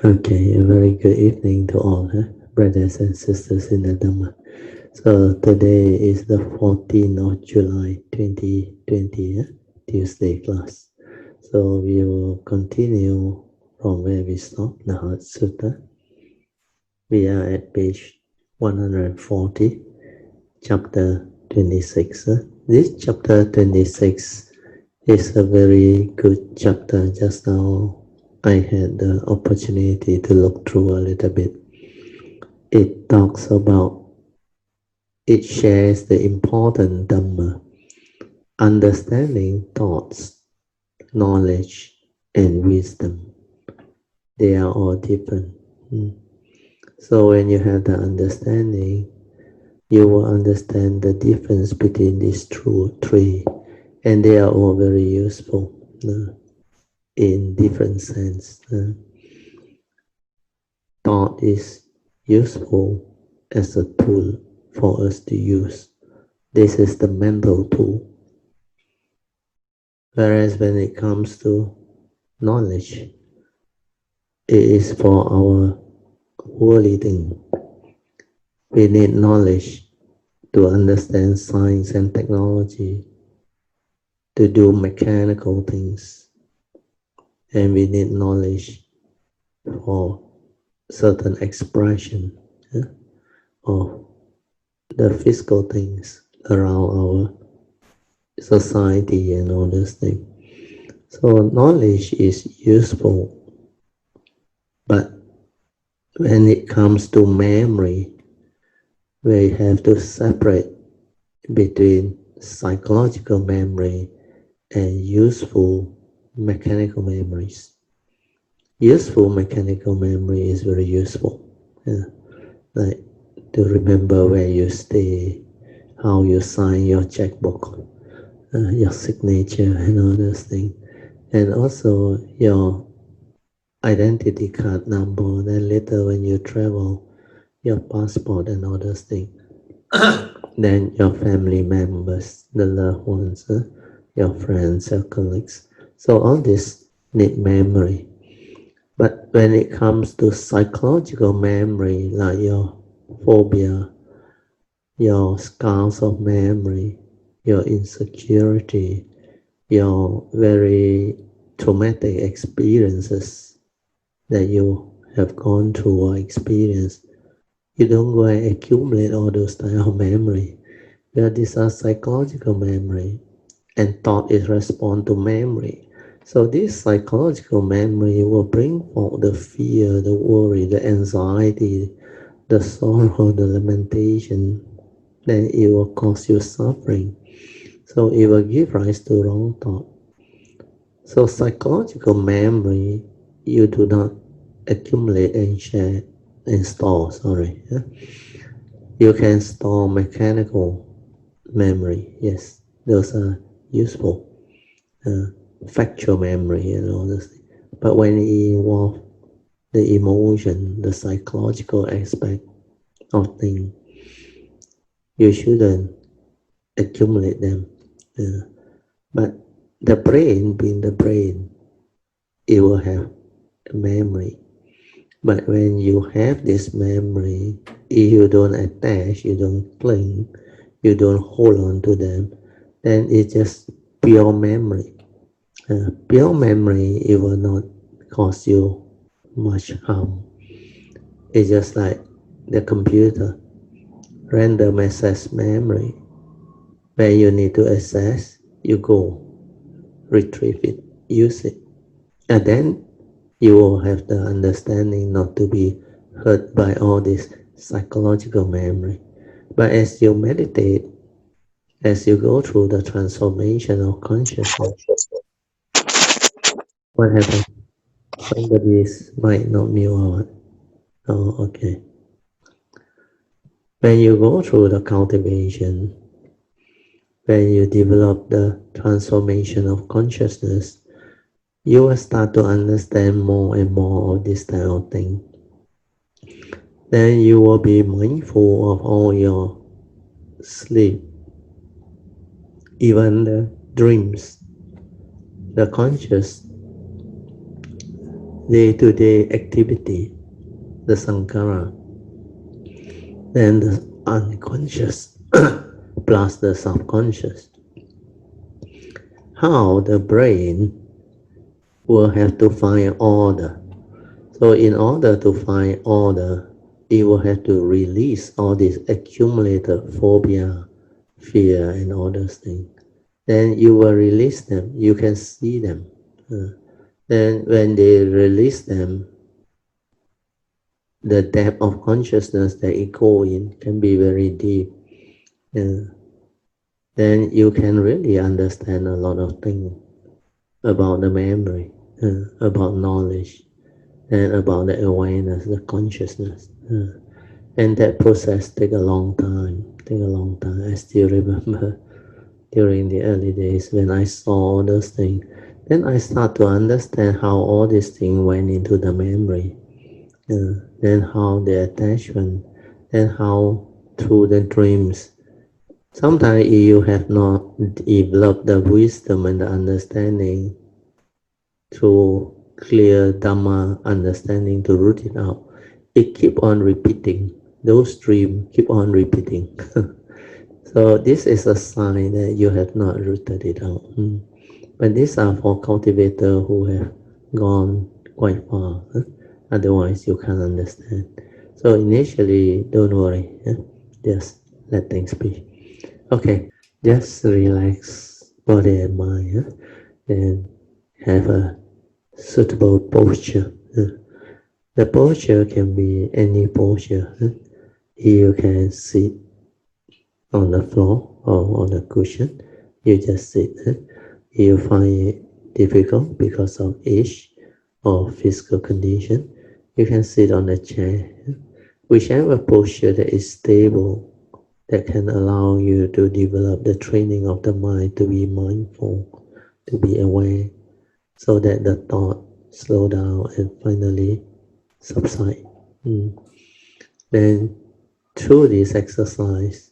Okay, a very good evening to all, brothers and sisters in the Dhamma. So today is the 14th of July 2020, Tuesday class. So we will continue from where we stopped, the Heart Sutta. We are at page 140, chapter 26. This chapter 26 is a very good chapter. Just now I had the opportunity to look through a little bit. It talks about, it shares the important Dhamma, understanding thoughts, knowledge, and wisdom. They are all different. So when you have the understanding, you will understand the difference between these three, and they are all very useful in different sense. Thought is useful as a tool for us to use. This is the mental tool. Whereas when it comes to knowledge, it is for our worldly thing. We need knowledge to understand science and technology, to do mechanical things, and we need knowledge for certain expression of the physical things around our society and all those things. So knowledge is useful, but when it comes to memory, we have to separate between psychological memory and useful mechanical memories. Useful mechanical memory is very useful, like to remember where you stay, how you sign your checkbook, your signature and all those things, and also your identity card number. Then later when you travel, your passport and all those things. Then your family members, the loved ones, your friends, your colleagues. So all this need memory. But when it comes to psychological memory, like your phobia, your scars of memory, your insecurity, your very traumatic experiences that you have gone through or experienced, you don't go and accumulate all those type of memory. Yeah, these are psychological memory, and thought is respond to memory. So this psychological memory will bring forth the fear, the worry, the anxiety, the sorrow, the lamentation. Then it will cause you suffering. So it will give rise to wrong thought. So psychological memory, you do not accumulate and share and store, sorry. You can store mechanical memory, yes, those are useful. Factual memory and all this. But when it involves the emotion, the psychological aspect of things, you shouldn't accumulate them. But the brain, being the brain, it will have a memory. But when you have this memory, if you don't attach, you don't cling, you don't hold on to them, then it's just pure memory. Pure memory, it will not cause you much harm. It's just like the computer, random access memory. Where you need to access, you go, retrieve it, use it. And then you will have the understanding not to be hurt by all this psychological memory. But as you meditate, as you go through the transformation of consciousness, what happens? Somebody might not know out. Oh, okay. When you go through the cultivation, when you develop the transformation of consciousness, you will start to understand more and more of this type of thing. Then you will be mindful of all your sleep, even the dreams. The conscious day-to-day activity, the sankhara, then the unconscious plus the subconscious. How the brain will have to find order. So in order to find order, it will have to release all these accumulated phobia, fear, and all those things. Then you will release them. You can see them. Then when they release them, the depth of consciousness that it go in can be very deep. Then you can really understand a lot of things about the memory, about knowledge, and about the awareness, the consciousness. And that process take a long time. I still remember during the early days when I saw all those things. Then I start to understand how all these things went into the memory. Then how the attachment, then how through the dreams. Sometimes you have not developed the wisdom and the understanding through clear Dhamma understanding to root it out. It keep on repeating. Those dreams keep on repeating. So this is a sign that you have not rooted it out. But these are for cultivators who have gone quite far. Otherwise, you can't understand. So initially, don't worry. Just let things be. Okay, just relax body and mind, and have a suitable posture. The posture can be any posture. You can sit on the floor or on a cushion. You just sit. You find it difficult because of age or physical condition, you can sit on a chair. Whichever posture that is stable, that can allow you to develop the training of the mind to be mindful, to be aware, so that the thought slow down and finally subside. Then through this exercise,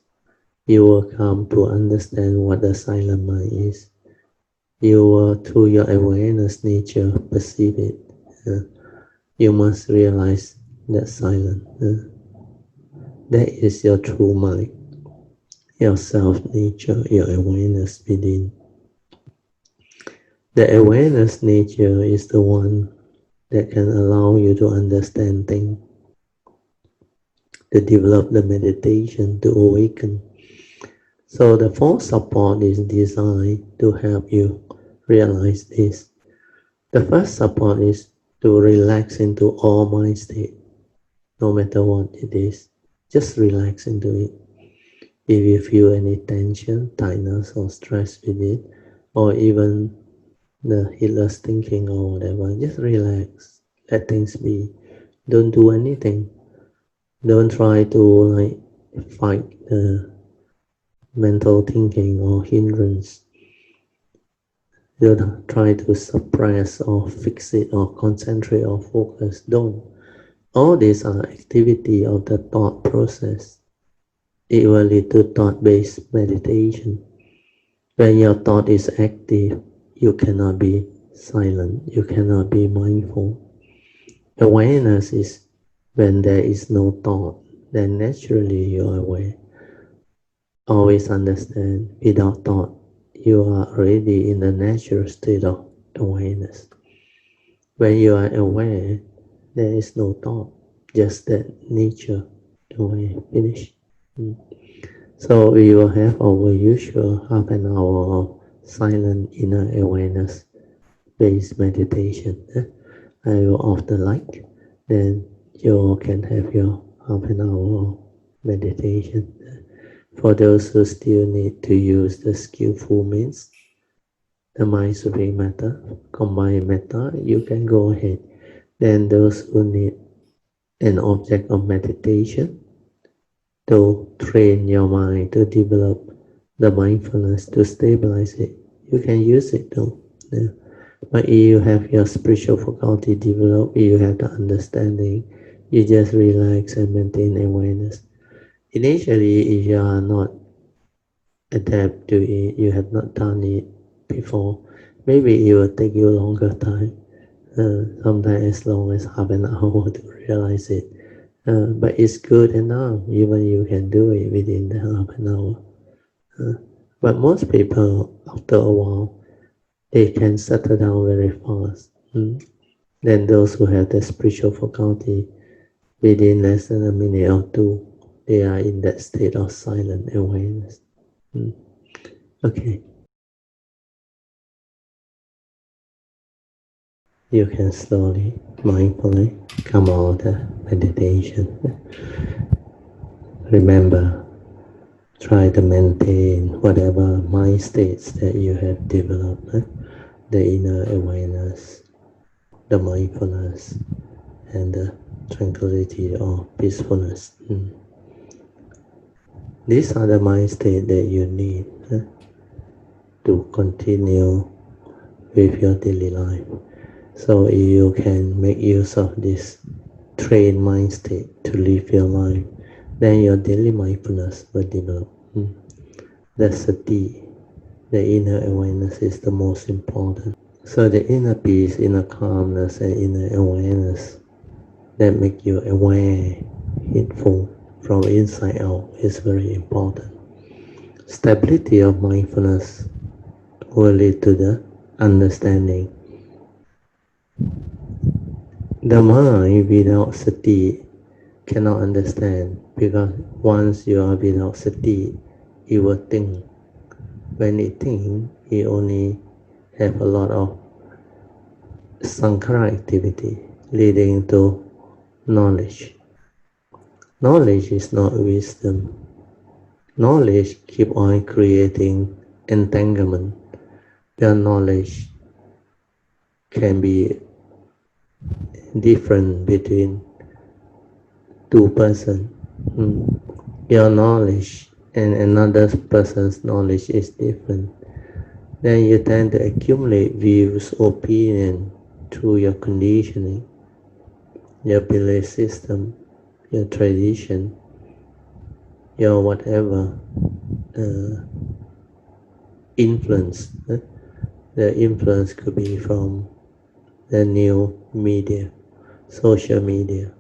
you will come to understand what the silent mind is. You will, through your awareness nature, perceive it. You must realize that silence. That is your true mind, your self nature, your awareness within. The awareness nature is the one that can allow you to understand things, to develop the meditation, to awaken. So the four support is designed to help you realize this. The first support is to relax into all mind state, no matter what it is. Just relax into it. If you feel any tension, tightness, or stress with it, or even the heedless thinking or whatever, just relax. Let things be. Don't do anything. Don't try to fight the mental thinking or hindrance. Don't try to suppress or fix it or concentrate or focus. Don't. All these are activity of the thought process. It will lead to thought-based meditation. When your thought is active, you cannot be silent. You cannot be mindful. Awareness is when there is no thought, then naturally you are aware. Always understand, without thought, you are already in the natural state of awareness. When you are aware, there is no thought, just that nature, aware, finish. So we will have our usual half an hour of silent inner awareness based meditation. I will off the light, then you can have your half an hour of meditation. For those who still need to use the skillful means, the mind supreme method, combined method, you can go ahead. Then those who need an object of meditation to train your mind to develop the mindfulness to stabilize it, you can use it too. Yeah. But if you have your spiritual faculty developed, you have the understanding, you just relax and maintain awareness. Initially, if you are not adapt to it, you have not done it before, maybe it will take you a longer time. sometimes as long as half an hour to realize it. But it's good enough, even you can do it within the half an hour. But most people, after a while, they can settle down very fast. Then those who have the spiritual faculty, within less than a minute or two, they are in that state of silent awareness. Okay. You can slowly, mindfully come out of meditation. Remember, try to maintain whatever mind states that you have developed, the inner awareness, the mindfulness, and the tranquility or peacefulness. These are the mind states that you need to continue with your daily life. So if you can make use of this trained mind state to live your life, then your daily mindfulness will develop. The sati, the inner awareness, is the most important. So the inner peace, inner calmness, and inner awareness that make you aware, heedful from inside out is very important. Stability of mindfulness will lead to the understanding. The mind without sati cannot understand, because once you are without sati, it will think. When it thinks, it only have a lot of sankhara activity leading to knowledge. Knowledge is not wisdom. Knowledge keep on creating entanglement. The knowledge can be different between two persons. Your knowledge and another person's knowledge is different. Then you tend to accumulate views, opinion through your conditioning, your belief system, your tradition, your whatever influence. The influence could be from the new media, social media,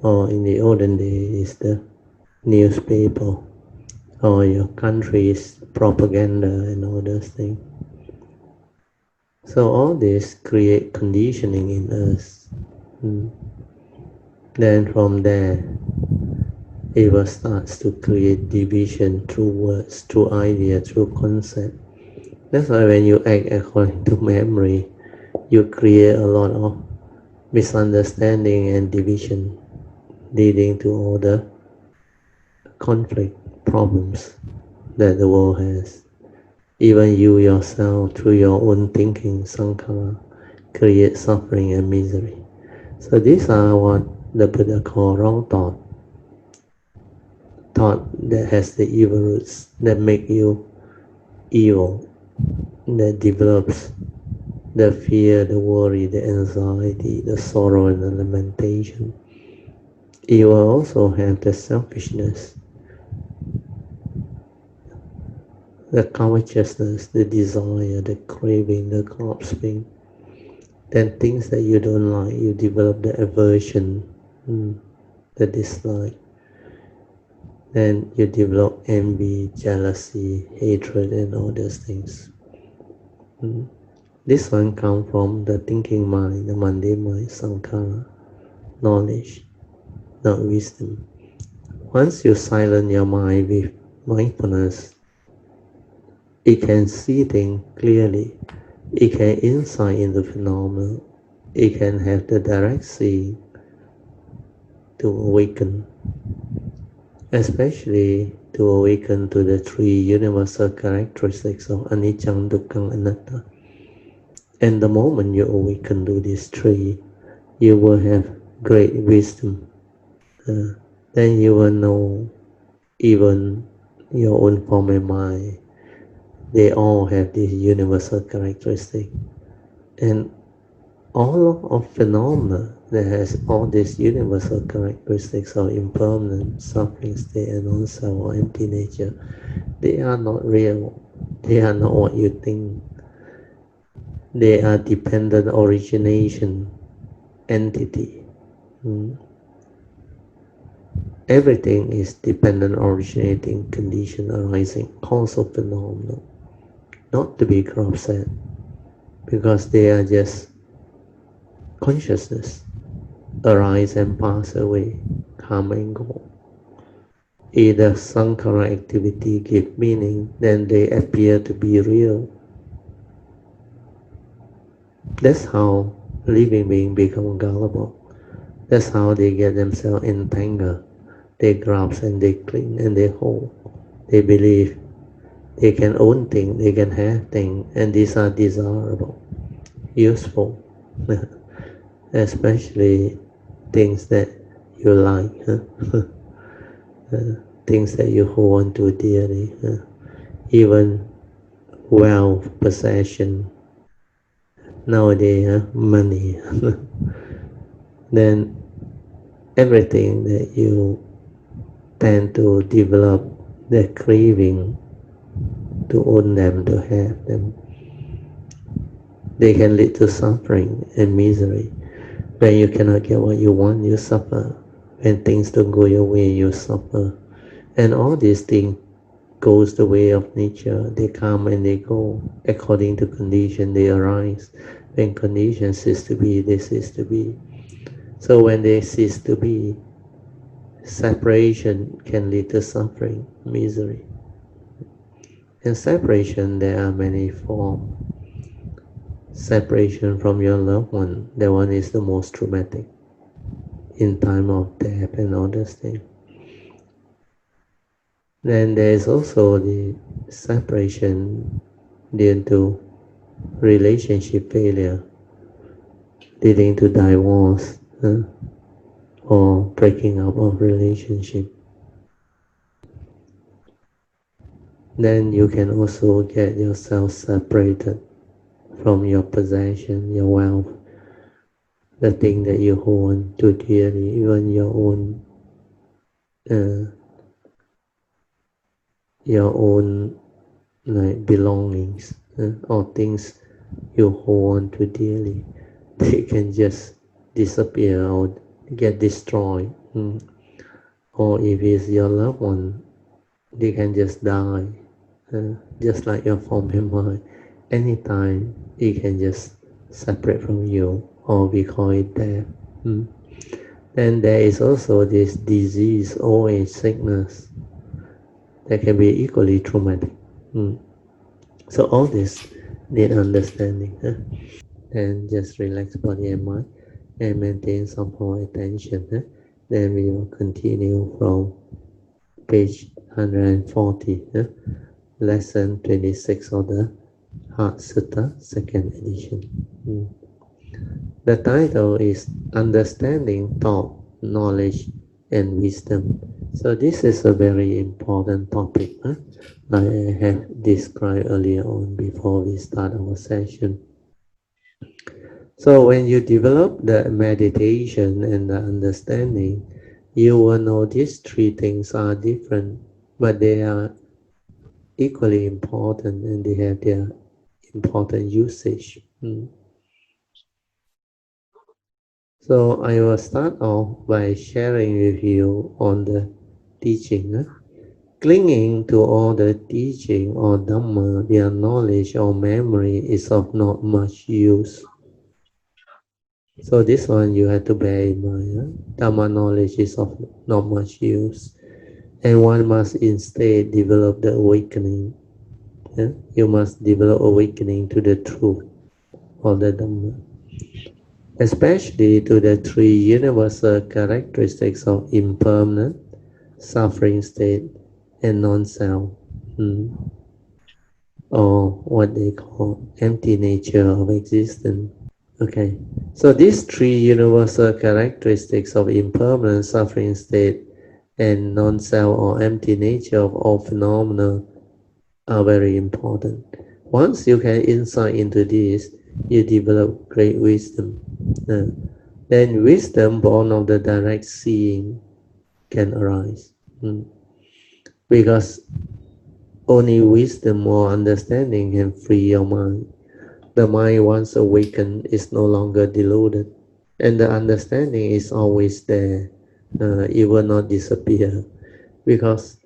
or in the olden days the newspaper, or your country's propaganda and all those things. So all this create conditioning in us. Then from there, it will start to create division through words, through idea, through concept. That's why when you act according to memory, you create a lot of misunderstanding and division, leading to all the conflict problems that the world has. Even you yourself, through your own thinking, sankhara, create suffering and misery. So these are what the Buddha called wrong thought. Thought that has the evil roots, that make you evil, that develops the fear, the worry, the anxiety, the sorrow, and the lamentation. You will also have the selfishness, the covetousness, the desire, the craving, the grasping. Then things that you don't like, you develop the aversion, the dislike. Then you develop envy, jealousy, hatred, and all those things. This one comes from the thinking mind, the mundane mind, sankhara, knowledge, not wisdom. Once you silence your mind with mindfulness, it can see things clearly. It can insight into phenomena. It can have the direct seeing to awaken, especially to awaken to the three universal characteristics of anicca, dukkha, anatta. And the moment you awaken to these three, you will have great wisdom. Then you will know even your own form and mind. They all have this universal characteristic. And all of phenomena that has all these universal characteristics of impermanent, suffering state, and non-self or empty nature, they are not real. They are not what you think. They are dependent origination entity. Mm. Everything is dependent originating condition arising, causal phenomenon, not to be upset, because they are just consciousness, arise and pass away, come and go. Either sankhara activity give meaning, then they appear to be real. That's how living beings become gullible. That's how they get themselves entangled. They grasp and they cling and they hold. They believe they can own things, they can have things, and these are desirable, useful, especially things that you like, things that you hold on to dearly, even wealth, possession, nowadays, money, then everything that you tend to develop the craving to own them, to have them, they can lead to suffering and misery. When you cannot get what you want, you suffer. When things don't go your way, you suffer. And all these things goes the way of nature. They come and they go. According to condition, they arise. When conditions cease to be, they cease to be. So when they cease to be, separation can lead to suffering, misery. In separation, there are many forms. Separation from your loved one, that one is the most traumatic in time of death and all those things. Then there is also the separation due to relationship failure, leading to divorce, or breaking up of relationship. Then you can also get yourself separated from your possession, your wealth, the thing that you hold on to dearly, even uh, your own like belongings, or things you hold on to dearly. They can just disappear or get destroyed. Or if it's your loved one, they can just die, just like your form memory. Anytime it can just separate from you, or we call it death. Then there is also this disease, old age, sickness, that can be equally traumatic. So all this need understanding. And just relax body and mind and maintain some more attention. Then we will continue from page 140, lesson 26 of the Heart Sutta, second edition. The title is Understanding Thought, Knowledge and Wisdom. So this is a very important topic, like I have described earlier on before we start our session. So when you develop the meditation and the understanding, you will know these three things are different, but they are equally important and they have their important usage. So I will start off by sharing with you on the teaching. Clinging to all the teaching or Dhamma, their knowledge or memory is of not much use. So this one you have to bear in mind. Dhamma knowledge is of not much use. And one must instead develop the awakening. You must develop awakening to the truth of the Dhamma. Especially to the three universal characteristics of impermanent, suffering state, and non-self, or what they call empty nature of existence. Okay, so these three universal characteristics of impermanent, suffering state, and non-self or empty nature of all phenomena are very important. Once you can insight into this, you develop great wisdom. Then wisdom born of the direct seeing can arise. Because only wisdom or understanding can free your mind. The mind once awakened is no longer deluded, and the understanding is always there. It will not disappear because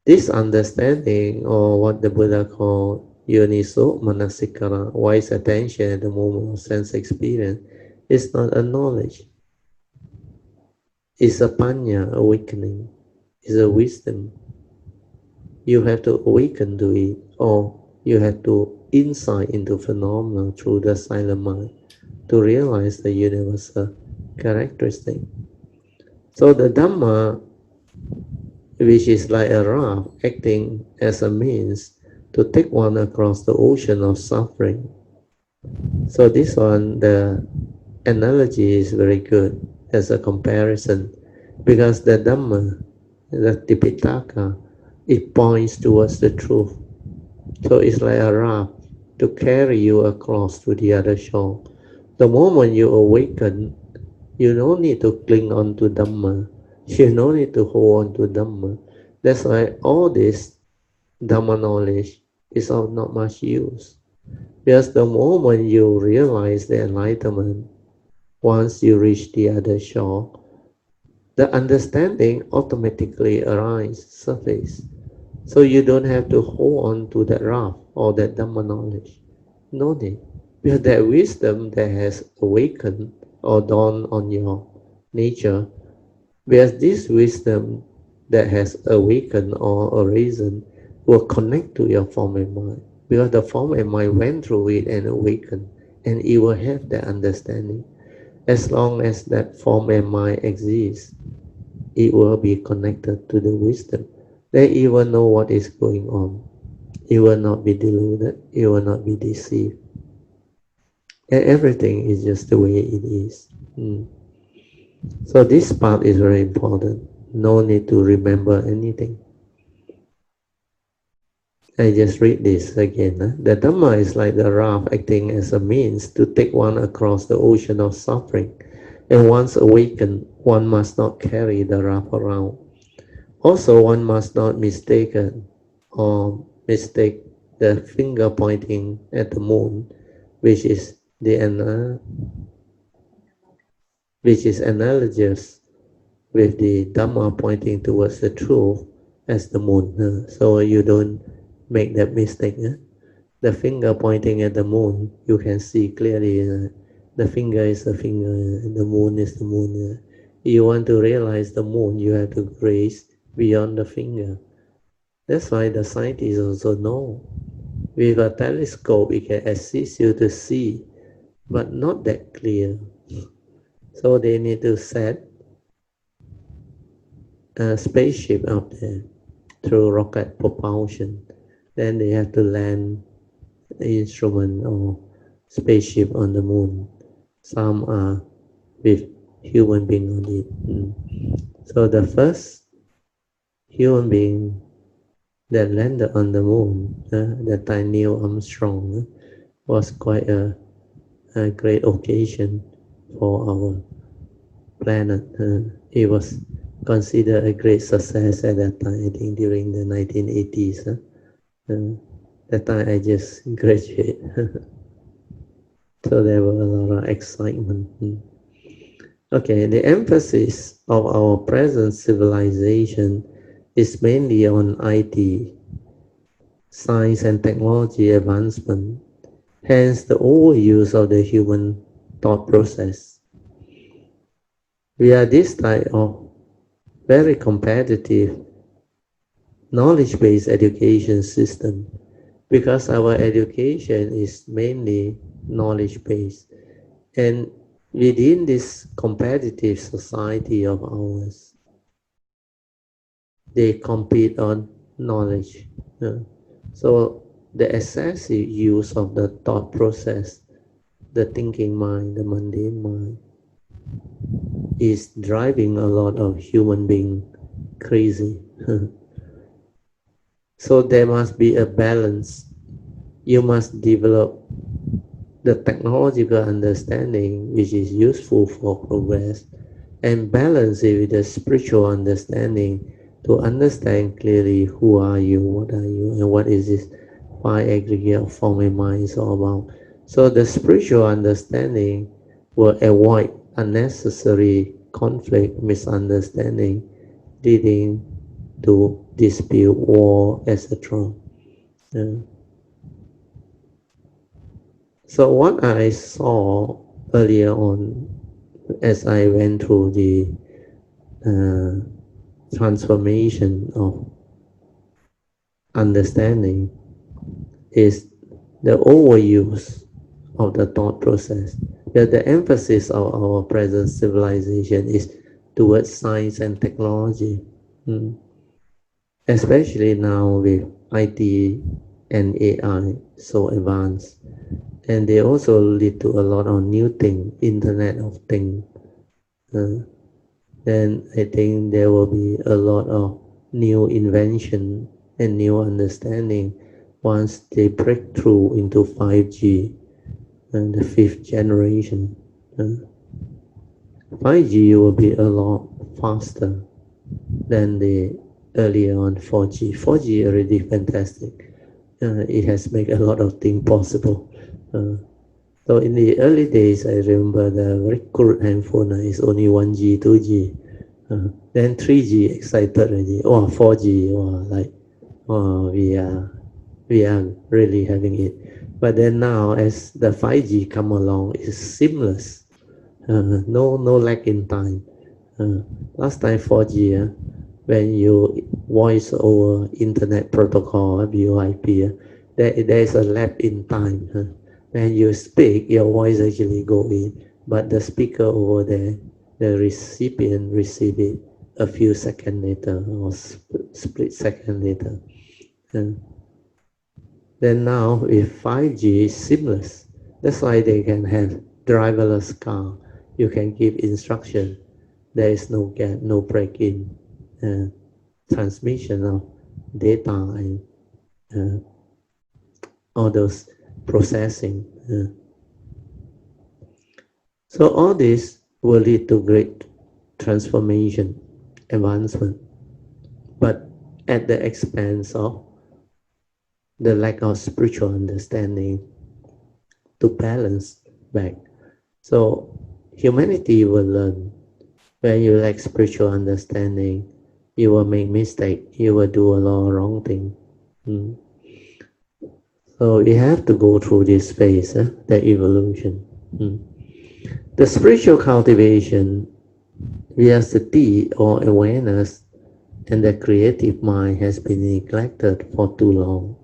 this understanding, or what the Buddha called yoniso manasikara, wise attention at the moment of sense experience, is not a knowledge. It's a panya, awakening. It's a wisdom. You have to awaken to it, or you have to insight into phenomena through the silent mind to realize the universal characteristic. So the Dhamma, which is like a raft acting as a means to take one across the ocean of suffering. So this one, the analogy is very good as a comparison because the Dhamma, the Tipitaka, it points towards the truth. So it's like a raft to carry you across to the other shore. The moment you awaken, you don't need to cling on to Dhamma. You don't need to hold on to Dhamma. That's why all this Dhamma knowledge is of not much use. Because the moment you realize the enlightenment, once you reach the other shore, the understanding automatically arises, surface. So you don't have to hold on to that raft or that Dhamma knowledge. No need. Because that wisdom that has awakened or dawned on your nature, because this wisdom that has awakened or arisen will connect to your form and mind. Because the form and mind went through it and awakened, and it will have that understanding. As long as that form and mind exists, it will be connected to the wisdom. Then it will know what is going on. It will not be deluded. It will not be deceived. And everything is just the way it is. So this part is very important. No need to remember anything. I just read this again. The Dhamma is like the raft acting as a means to take one across the ocean of suffering. And once awakened, one must not carry the raft around. Also, one must not mistake the finger pointing at the moon, which is which is analogous with the Dhamma pointing towards the truth as the moon. So you don't make that mistake. The finger pointing at the moon, you can see clearly the finger is the finger, the moon is the moon. You want to realize the moon, you have to graze beyond the finger. That's why the scientists also know. With a telescope, it can assist you to see, but not that clear. So they need to set a spaceship out there through rocket propulsion. Then they have to land the instrument or spaceship on the moon. Some are with human being on it. So the first human being that landed on the moon, that time Neil Armstrong, was quite a great occasion for our planet. It was considered a great success at that time, I think during the 1980s. That time I just graduated. So there was a lot of excitement. Okay, the emphasis of our present civilization is mainly on IT, science and technology advancement, hence the overuse of the human thought process. We are this type of very competitive knowledge-based education system because our education is mainly knowledge-based. And within this competitive society of ours, they compete on knowledge. So the excessive use of the thought process, the thinking mind, the mundane mind, is driving a lot of human beings crazy. So there must be a balance. You must develop the technological understanding which is useful for progress and balance it with the spiritual understanding to understand clearly who are you, what are you, and what is this five aggregate of form and mind is all about. So the spiritual understanding will avoid unnecessary conflict, misunderstanding, leading to dispute, war, etc. Uh, so what I saw earlier on as I went through the uh, transformation of understanding is the overuse of the thought process. The emphasis of our present civilization is towards science and technology, especially now with IT and AI so advanced. And they also lead to a lot of new things, Internet of Things. Then I think there will be a lot of new invention and new understanding once they break through into 5G and the fifth generation. 5G will be a lot faster than the earlier on 4G. 4G already fantastic. It has made a lot of things possible. So in the early days, I remember the very crude handphone is only 1G, 2G. Then 3G excited already. Oh, 4G, oh, like, oh, we are really having it. But then now, as the 5G come along, it's seamless. No lag in time. Last time 4G, when you voice over internet protocol, VoIP, there is a lag in time. When you speak, your voice actually go in, but the speaker over there, the recipient receive it a few seconds later or split second later. Uh, then now with 5G, it's seamless. That's why they can have driverless car. You can give instruction. There is no gap, no break-in. Transmission of data and all those processing. So all this will lead to great transformation, advancement, but at the expense of the lack of spiritual understanding to balance back. So humanity will learn when you lack spiritual understanding, you will make mistake, you will do a lot of wrong thing. So we have to go through this phase, the evolution. The spiritual cultivation via sati or awareness and the creative mind has been neglected for too long.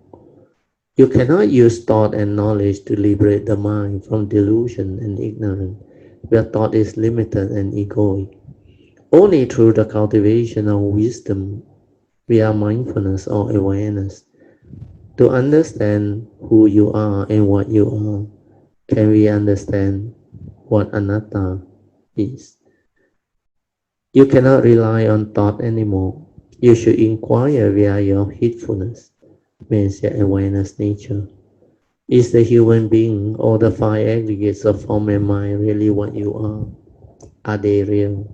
You cannot use thought and knowledge to liberate the mind from delusion and ignorance, where thought is limited and egoic. Only through the cultivation of wisdom via mindfulness or awareness to understand who you are and what you are can we understand what anatta is. You cannot rely on thought anymore. You should inquire via your heedfulness, means your awareness nature. Is the human being or the five aggregates of form and mind really what you are? Are they real?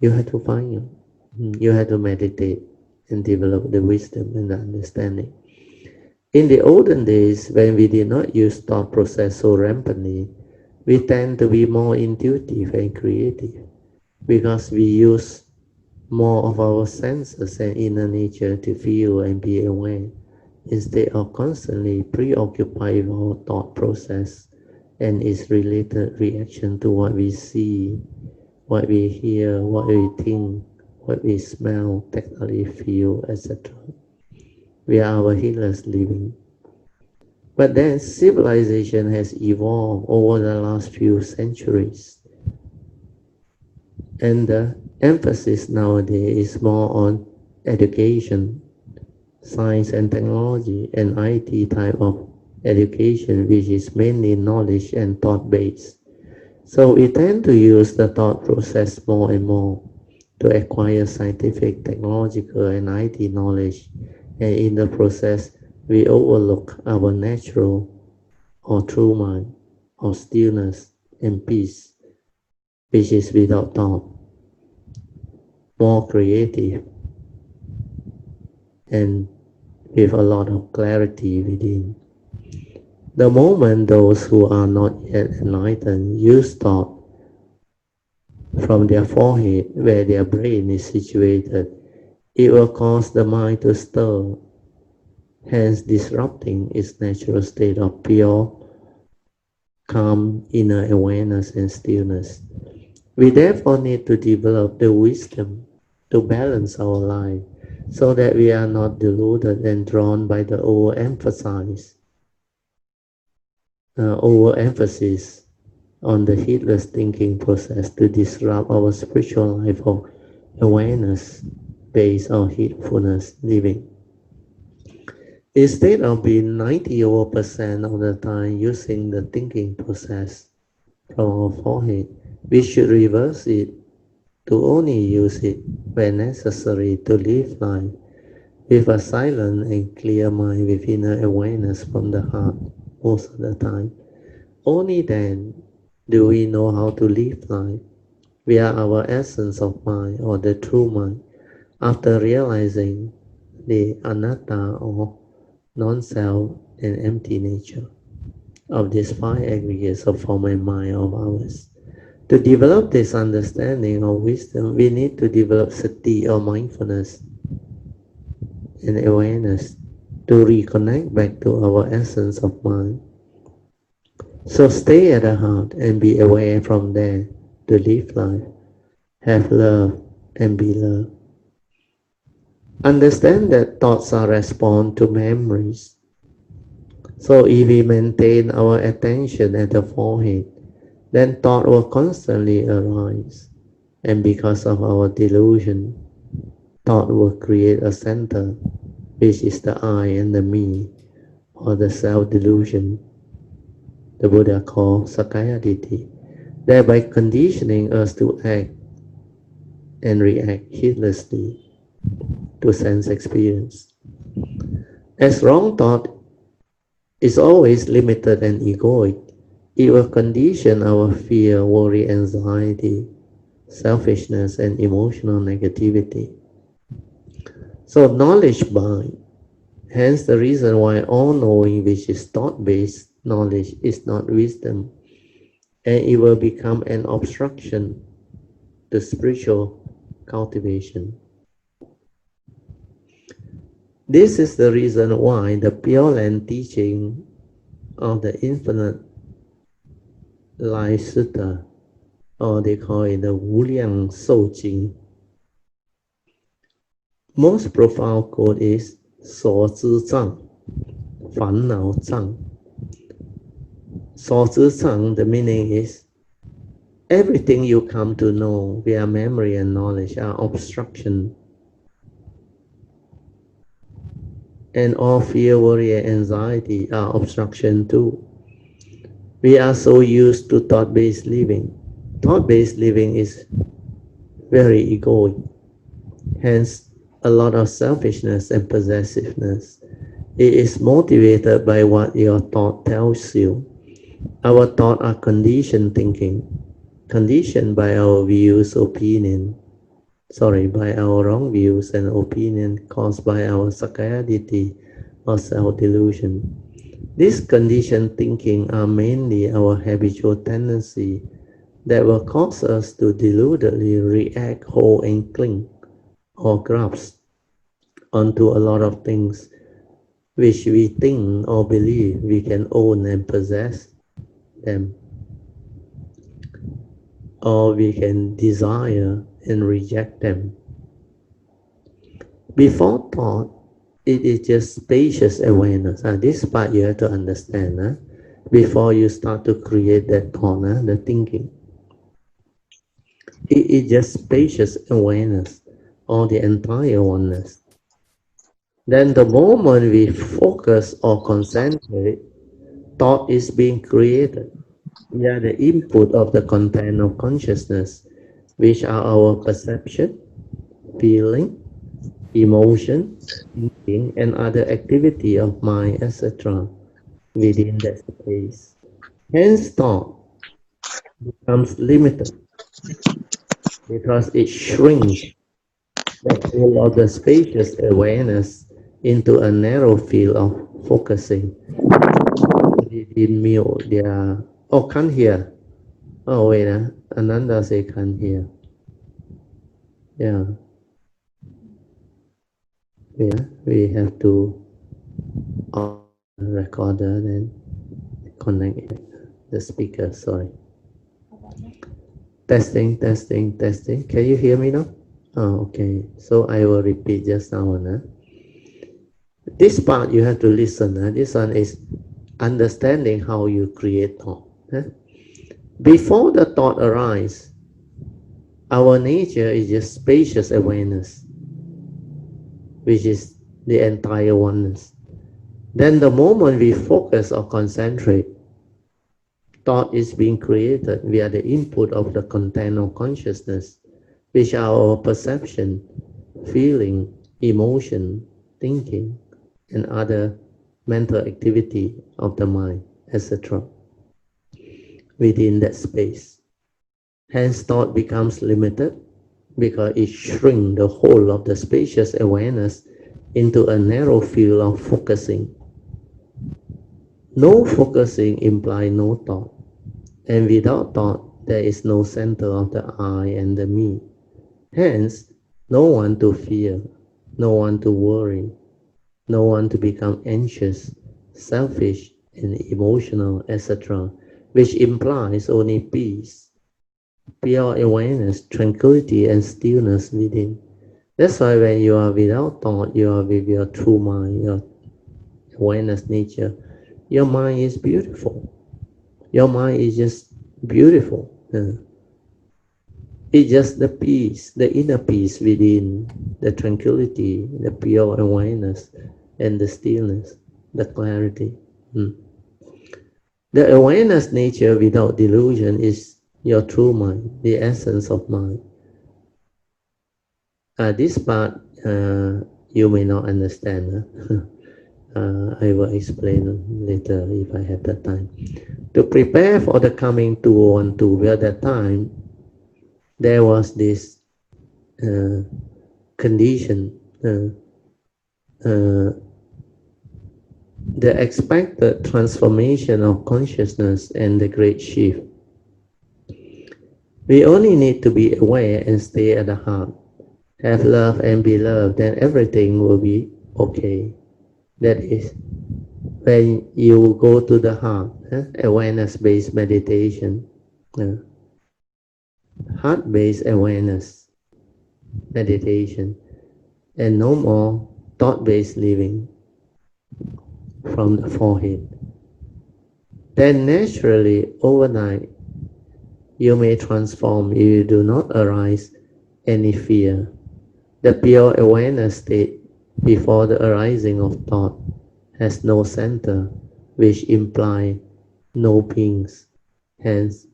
You have to find it. You have to meditate and develop the wisdom and the understanding. In the olden days, when we did not use thought process so rampantly, we tend to be more intuitive and creative because we use more of our senses and inner nature to feel and be aware instead of constantly preoccupied with our thought process and its related reaction to what we see, what we hear, what we think, what we smell, tactily feel, etc. We are our healers living. But then civilization has evolved over the last few centuries. And the emphasis nowadays is more on education, science and technology, and IT type of education, which is mainly knowledge and thought-based. So we tend to use the thought process more and more to acquire scientific, technological, and IT knowledge. And in the process, we overlook our natural or true mind, or stillness and peace, which is without thought, more creative, and with a lot of clarity within. The moment those who are not yet enlightened use thought from their forehead where their brain is situated, it will cause the mind to stir, hence disrupting its natural state of pure, calm inner awareness and stillness. We therefore need to develop the wisdom to balance our life so that we are not deluded and drawn by the overemphasis on the heedless thinking process to disrupt our spiritual life of awareness based on heedfulness living. Instead of being 90 over percent of the time using the thinking process from our forehead, we should reverse it to only use it when necessary to live life with a silent and clear mind with inner awareness from the heart most of the time. Only then do we know how to live life via our essence of mind or the true mind after realizing the anatta or non-self and empty nature of these five aggregates of form and mind of ours. To develop this understanding of wisdom, we need to develop sati or mindfulness and awareness to reconnect back to our essence of mind. So stay at the heart and be aware from there to live life, have love and be loved. Understand that thoughts are response to memories. So if we maintain our attention at the forehead, then thought will constantly arise. And because of our delusion, thought will create a center, which is the I and the me, or the self-delusion, the Buddha called Sakaya-ditti, thereby conditioning us to act and react heedlessly to sense experience. As wrong thought is always limited and egoic, it will condition our fear, worry, anxiety, selfishness, and emotional negativity. So knowledge binds. Hence the reason why all knowing, which is thought-based knowledge, is not wisdom, and it will become an obstruction to spiritual cultivation. This is the reason why the Pure Land teaching of the Infinite Life Sutra, or they call it the Wuliang Shou Jing, most profound quote is 所知障, 烦恼障. 所知障, the meaning is everything you come to know via memory and knowledge are obstruction, and all fear, worry, and anxiety are obstruction too. We are so used to thought-based living. Thought-based living is very egoic, hence a lot of selfishness and possessiveness. It is motivated by what your thought tells you. Our thoughts are conditioned thinking, conditioned by our by our wrong views and opinion caused by our sakaya-ditti or self-delusion. This conditioned thinking are mainly our habitual tendency that will cause us to deludedly react, hold, and cling or grasp onto a lot of things which we think or believe we can own and possess them, or we can desire and reject them. Before thought, it is just spacious awareness. This part you have to understand before you start to create that thought, the thinking. It is just spacious awareness or the entire oneness. Then the moment we focus or concentrate, thought is being created. We are the input of the content of consciousness, which are our perception, feeling, emotion, thinking, and other activity of mind, etc. within that space. Hence, thought becomes limited because it shrinks the pool of the spacious awareness into a narrow field of focusing. he didn't mute their. Oh, can't hear. Oh, wait, Ananda say can't hear. Yeah, yeah, we have to off the recorder then connect the speaker. Sorry. Testing, testing, testing. Can you hear me now? Oh, okay. So I will repeat just now. This part you have to listen. This one is understanding how you create thought. Before the thought arises, our nature is just spacious awareness, which is the entire oneness. Then the moment we focus or concentrate, thought is being created via the input of the content of consciousness, which are our perception, feeling, emotion, thinking, and other mental activity of the mind, etc. within that space. Hence, thought becomes limited because it shrinks the whole of the spacious awareness into a narrow field of focusing. No focusing implies no thought, and without thought, there is no center of the I and the me. Hence, no one to fear, no one to worry, no one to become anxious, selfish, and emotional, etc., which implies only peace, pure awareness, tranquility, and stillness within. That's why when you are without thought, you are with your true mind, your awareness nature. Your mind is beautiful. Your mind is just beautiful. It's just the peace, the inner peace within, the tranquility, the pure awareness, and the stillness, the clarity. The awareness nature without delusion is your true mind, the essence of mind. This part you may not understand. I will explain later if I have the time. To prepare for the coming 2012, where that time there was this condition, the expected transformation of consciousness and the great shift. We only need to be aware and stay at the heart. Have love and be loved, then everything will be okay. That is, when you go to the heart, awareness-based meditation, heart-based awareness meditation, and no more thought-based living from the forehead. Then naturally, overnight, you may transform if you do not arise any fear. The pure awareness state before the arising of thought has no center, which implies no beings, hence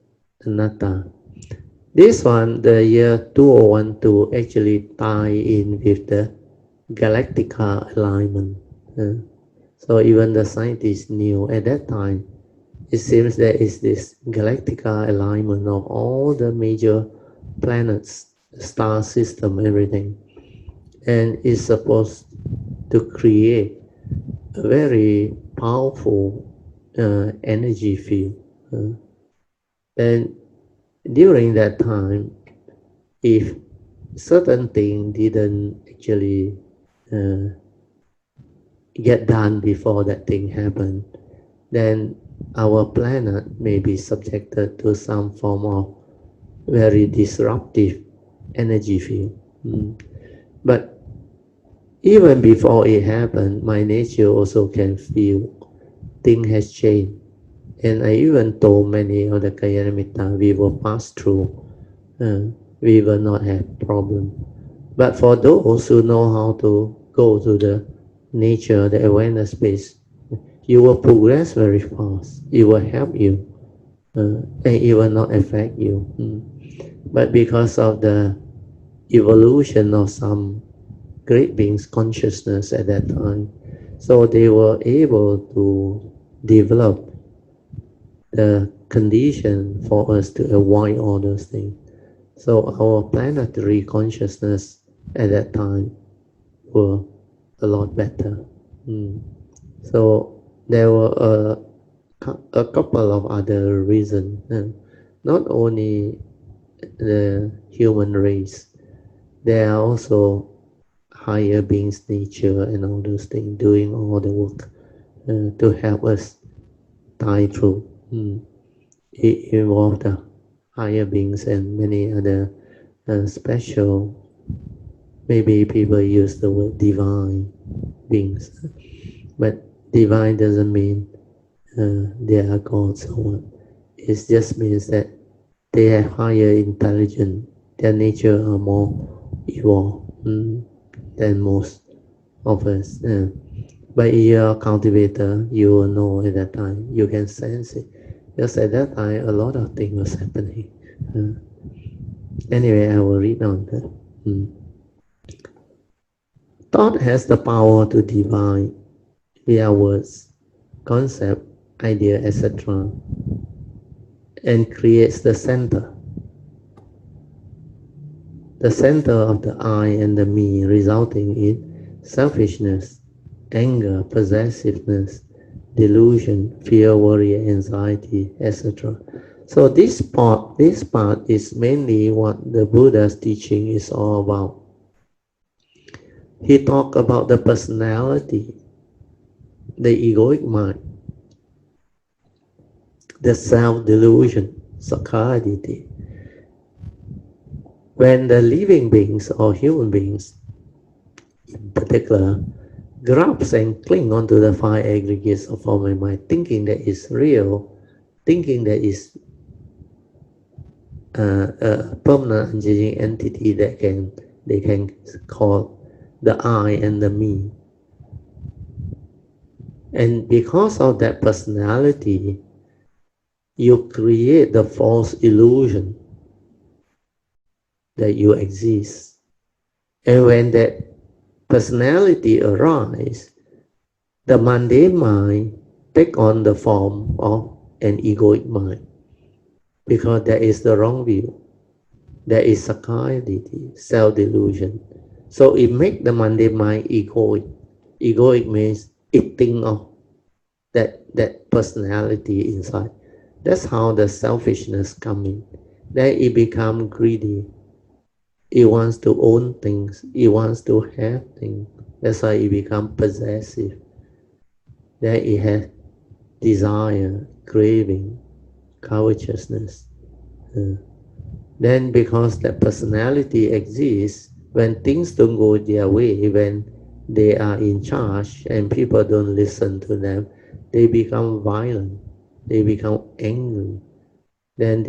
anatta. This one, the year 2012, actually tie in with the galactica alignment. So even the scientists knew at that time, it seems there is this galactica alignment of all the major planets, star system, everything. And it's supposed to create a very powerful energy field. And during that time, if certain thing didn't actually get done before that thing happened, then our planet may be subjected to some form of very disruptive energy field. But even before it happened, my nature also can feel things has changed. And I even told many of the Kayanamitta we will pass through, we will not have problem. But for those who know how to go to the nature, the awareness space, you will progress very fast. It will help you, and it will not affect you. But because of the evolution of some great beings consciousness at that time, so they were able to develop the condition for us to avoid all those things. So our planetary consciousness at that time were a lot better. So there were a couple of other reasons. Not only the human race, there are also higher beings, nature, and all those things doing all the work to help us tie through. It involved the higher beings and many other special, maybe people use the word divine beings, but divine doesn't mean they are gods or what. It just means that they have higher intelligence, their nature are more evolved than most of us. But if you're a cultivator, you will know at that time, you can sense it. Because at that time, a lot of things was happening. Anyway, I will read on that. Thought has the power to divine via words, concept, idea, etc., and creates the center of the I and the me, resulting in selfishness, anger, possessiveness, delusion, fear, worry, anxiety, etc. So this part is mainly what the Buddha's teaching is all about. He talked about the personality, the egoic mind, the self-delusion, sakkayaditthi. When the living beings or human beings in particular grasp and cling onto the five aggregates of form and mind, thinking that is real, thinking that is a permanent unchanging entity that they can call the I and the me. And because of that personality, you create the false illusion that you exist. And when that personality arises, the mundane mind take on the form of an egoic mind, because that is the wrong view. That is sakkayaditthi, self-delusion. So it makes the mundane mind egoic. Egoic means it thinks of that personality inside. That's how the selfishness comes in. Then it becomes greedy. It wants to own things. It wants to have things. That's why it becomes possessive. Then it has desire, craving, covetousness. Then because that personality exists, when things don't go their way, when they are in charge and people don't listen to them, they become violent, they become angry. Then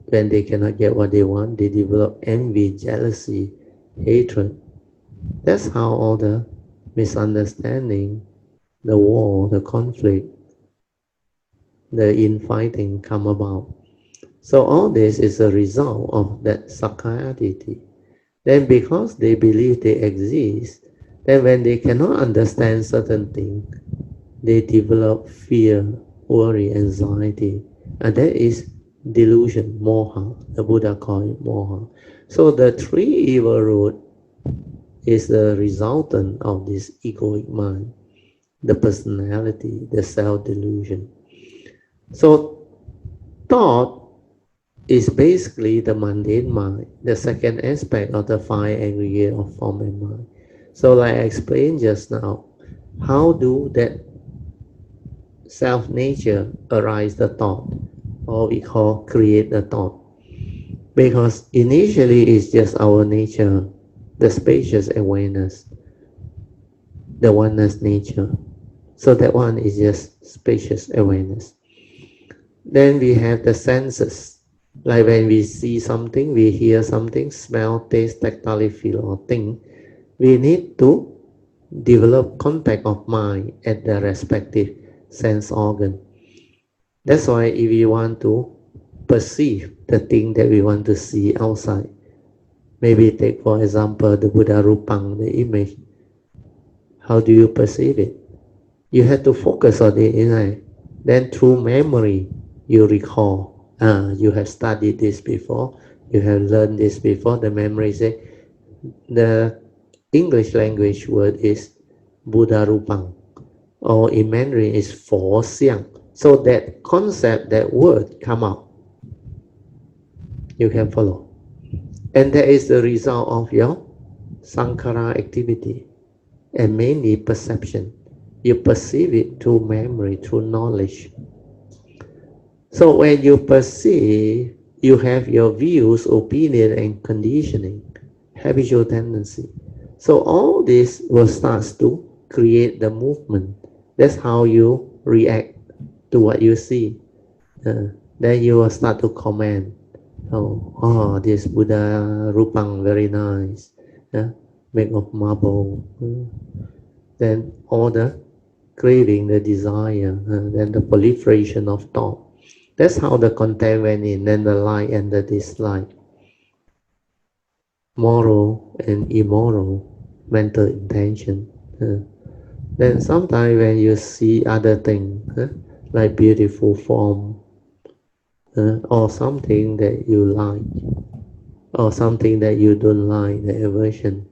when they cannot get what they want, they develop envy, jealousy, hatred. That's how all the misunderstanding, the war, the conflict, the infighting come about. So all this is a result of that sakkayaditthi. Then because they believe they exist, then when they cannot understand certain things, they develop fear, worry, anxiety. And that is delusion, moha. The Buddha called it moha. So the three evil root is the resultant of this egoic mind, the personality, the self-delusion. So thought is basically the mundane mind, the second aspect of the five aggregate of form and mind. So like I explained just now, how do that self-nature arise the thought, or we call create the thought? Because initially it's just our nature, the spacious awareness, the oneness nature. So that one is just spacious awareness. Then we have the senses. Like when we see something, we hear something, smell, taste, tactile, feel, or think, we need to develop contact of mind at the respective sense organ. That's why if we want to perceive the thing that we want to see outside, maybe take for example the Buddha Rupang, the image. How do you perceive it? You have to focus on it, then through memory, you recall. You have studied this before, you have learned this before. The memory say, the English language word is Buddha Rupang, or in Mandarin is Fo Xiang. So that concept, that word come out, you can follow. And that is the result of your sankhara activity and mainly perception. You perceive it through memory, through knowledge. So when you perceive, you have your views, opinion, and conditioning, habitual tendency. So all this will start to create the movement. That's how you react to what you see. Then you will start to comment. This Buddha Rupang very nice. Made of marble. Then all the craving, the desire, then the proliferation of thought. That's how the content went in, then the like and the dislike. Moral and immoral mental intention. Then sometimes when you see other things, like beautiful form, or something that you like, or something that you don't like, the aversion.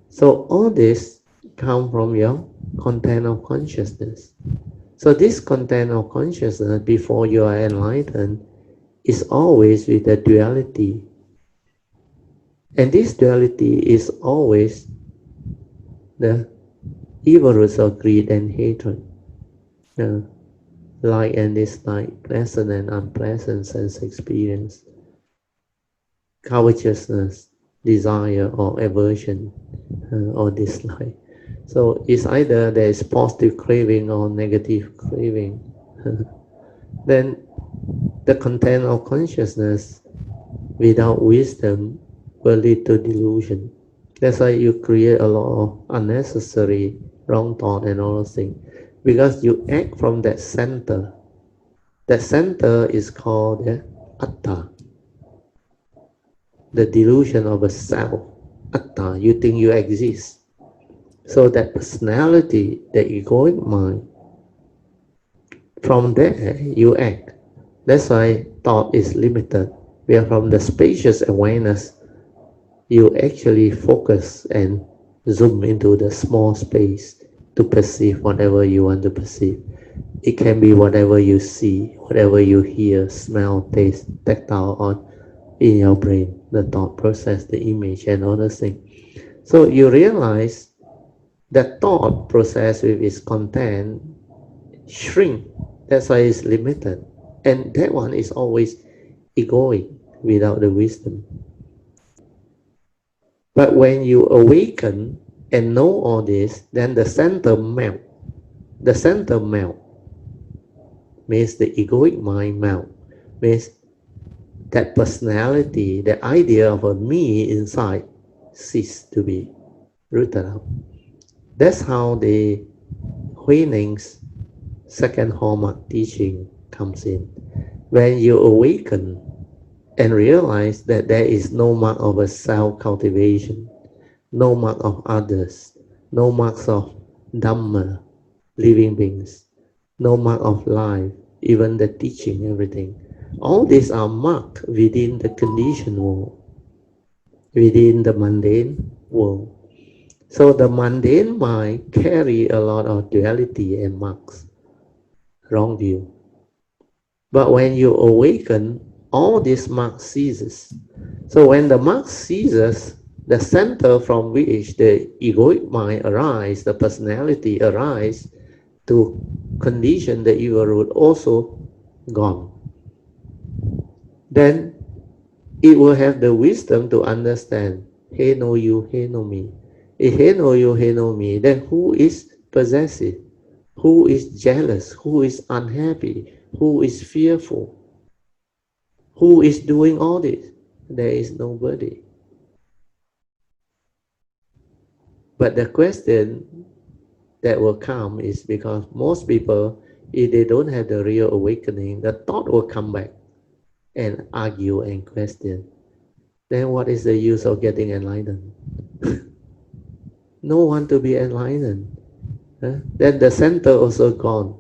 So all this come from your content of consciousness. So this content of consciousness before you are enlightened is always with the duality. And this duality is always the evil roots of greed and hatred. Like and dislike, pleasant and unpleasant sense experience, covetousness, desire or aversion, or dislike. So it's either there is positive craving or negative craving. Then the content of consciousness without wisdom will lead to delusion. That's why you create a lot of unnecessary wrong thought and all those things. Because you act from that center. That center is called the atta, the delusion of a self. Atta, you think you exist. So that personality, the egoic mind, from there you act. That's why thought is limited. Where from the spacious awareness, you actually focus and zoom into the small space to perceive whatever you want to perceive. It can be whatever you see, whatever you hear, smell, taste, tactile, or in your brain, the thought process, the image, and other things. So you realize that thought process with its content shrink. That's why it's limited. And that one is always egoic without the wisdom. But when you awaken and know all this, then the center melt. The center melt means the egoic mind melt, means that personality, the idea of a me inside cease to be rooted out. That's how the Huineng's second hallmark teaching comes in. When you awaken and realize that there is no mark of a self-cultivation, no mark of others, no marks of Dhamma, living beings, no mark of life, even the teaching, everything. All these are marked within the conditioned world, within the mundane world. So the mundane mind carry a lot of duality and marks, wrong view. But when you awaken, all these marks ceases. So when the mark ceases, the center from which the egoic mind arises, the personality arises to condition the evil root also gone. Then it will have the wisdom to understand, hey no you, hey no me. If hey no you, hey no me, then who is possessive? Who is jealous? Who is unhappy? Who is fearful? Who is doing all this? There is nobody. But the question that will come is because most people, if they don't have the real awakening, the thought will come back and argue and question. Then what is the use of getting enlightened? No one to be enlightened. Then the center also gone.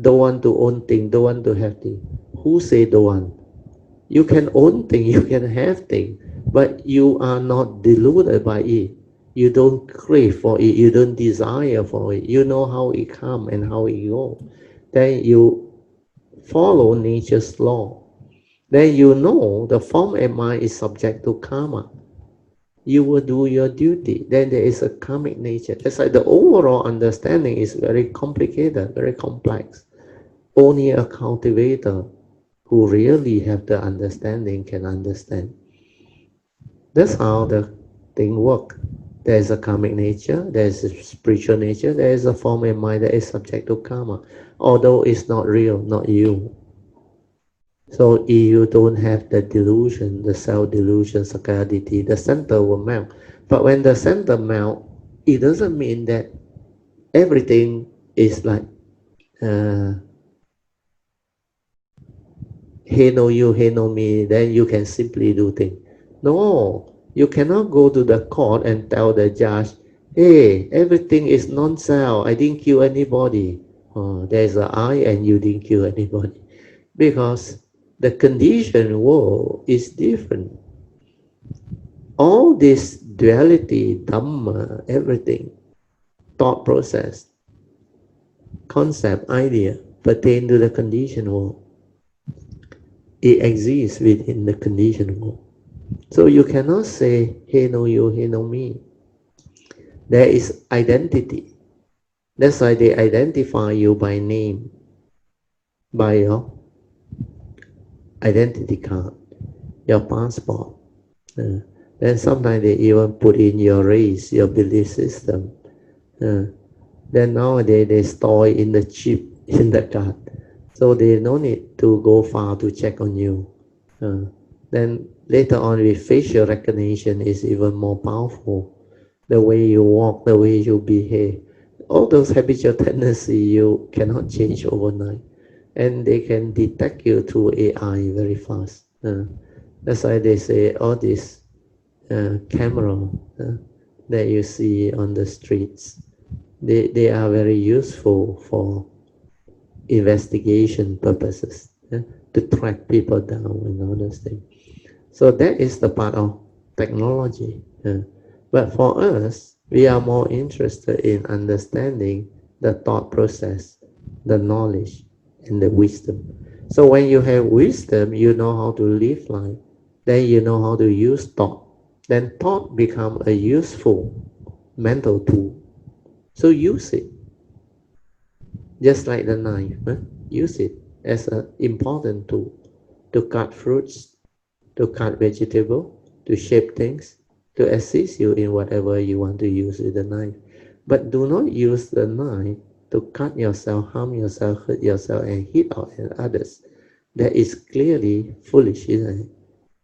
Don't want to own thing, don't want to have thing. Who say don't want? You can own thing, you can have thing, but you are not deluded by it. You don't crave for it, you don't desire for it. You know how it come and how it go. Then you follow nature's law. Then you know the form and mind is subject to karma. You will do your duty. Then there is a karmic nature. That's like the overall understanding is very complicated, very complex. Only a cultivator who really have the understanding can understand. That's how the thing work. There is a karmic nature, there is a spiritual nature, there is a form and mind that is subject to karma, although it's not real, not you. So if you don't have the delusion, the self-delusion, sakkayaditthi, the center will melt. But when the center melt, it doesn't mean that everything is like uh, hey no you, hey no me, then you can simply do things. No, you cannot go to the court and tell the judge, hey, everything is non-self, I didn't kill anybody. Oh, there's an I and you didn't kill anybody. Because the conditioned world is different. All this duality, dhamma, everything, thought process, concept, idea, pertain to the conditioned world. It exists within the conditioned world. So you cannot say, hey no you, hey no me. There is identity. That's why they identify you by name, by your identity card, your passport. Then sometimes they even put in your race, your belief system. Then nowadays they store it in the chip in the card. So they no need to go far to check on you. Then later on with facial recognition is even more powerful. The way you walk, the way you behave. All those habitual tendencies you cannot change overnight. And they can detect you through AI very fast. That's why they say all this camera that you see on the streets, they are very useful for investigation purposes, to track people down and all those things. So that is the part of technology. But for us, we are more interested in understanding the thought process, the knowledge, and the wisdom. So when you have wisdom, you know how to live life. Then you know how to use thought. Then thought become a useful mental tool. So use it, just like the knife. Use it as an important tool to cut fruits, to cut vegetable, to shape things, to assist you in whatever you want to use with the knife. But do not use the knife to cut yourself, harm yourself, hurt yourself, and hit out at others. That is clearly foolish, isn't it?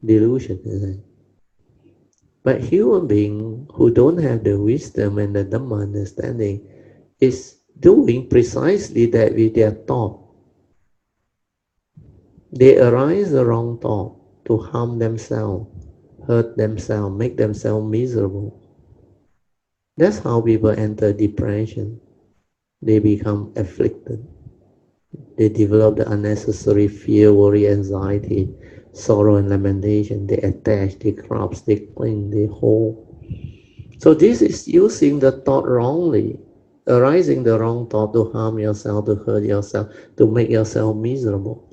Delusion, isn't it? But human beings who don't have the wisdom and the Dhamma understanding is doing precisely that with their thought. They arise the wrong thought to harm themselves, hurt themselves, make themselves miserable. That's how people enter depression. They become afflicted. They develop the unnecessary fear, worry, anxiety, sorrow, and lamentation. They attach, they grasp, they cling, they hold. So this is using the thought wrongly, arising the wrong thought to harm yourself, to hurt yourself, to make yourself miserable.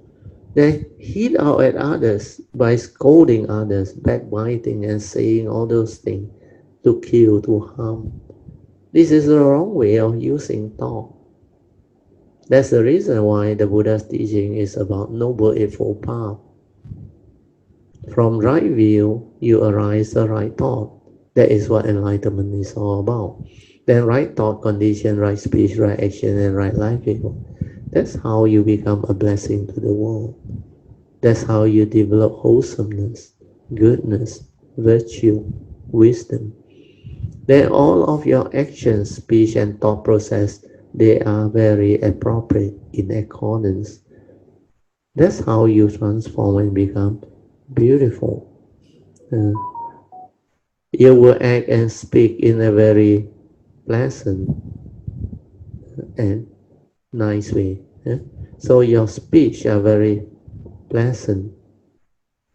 They hit out at others by scolding others, backbiting and saying all those things to kill, to harm. This is the wrong way of using thought. That's the reason why the Buddha's teaching is about Noble Eightfold Path. From right view, you arise the right thought. That is what enlightenment is all about. Then right thought, condition, right speech, right action, and right livelihood. That's how you become a blessing to the world. That's how you develop wholesomeness, goodness, virtue, wisdom. Then all of your actions, speech, and thought process, they are very appropriate in accordance. That's how you transform and become beautiful. Uh, you will act and speak in a very pleasant and nice way. So your speech are very pleasant,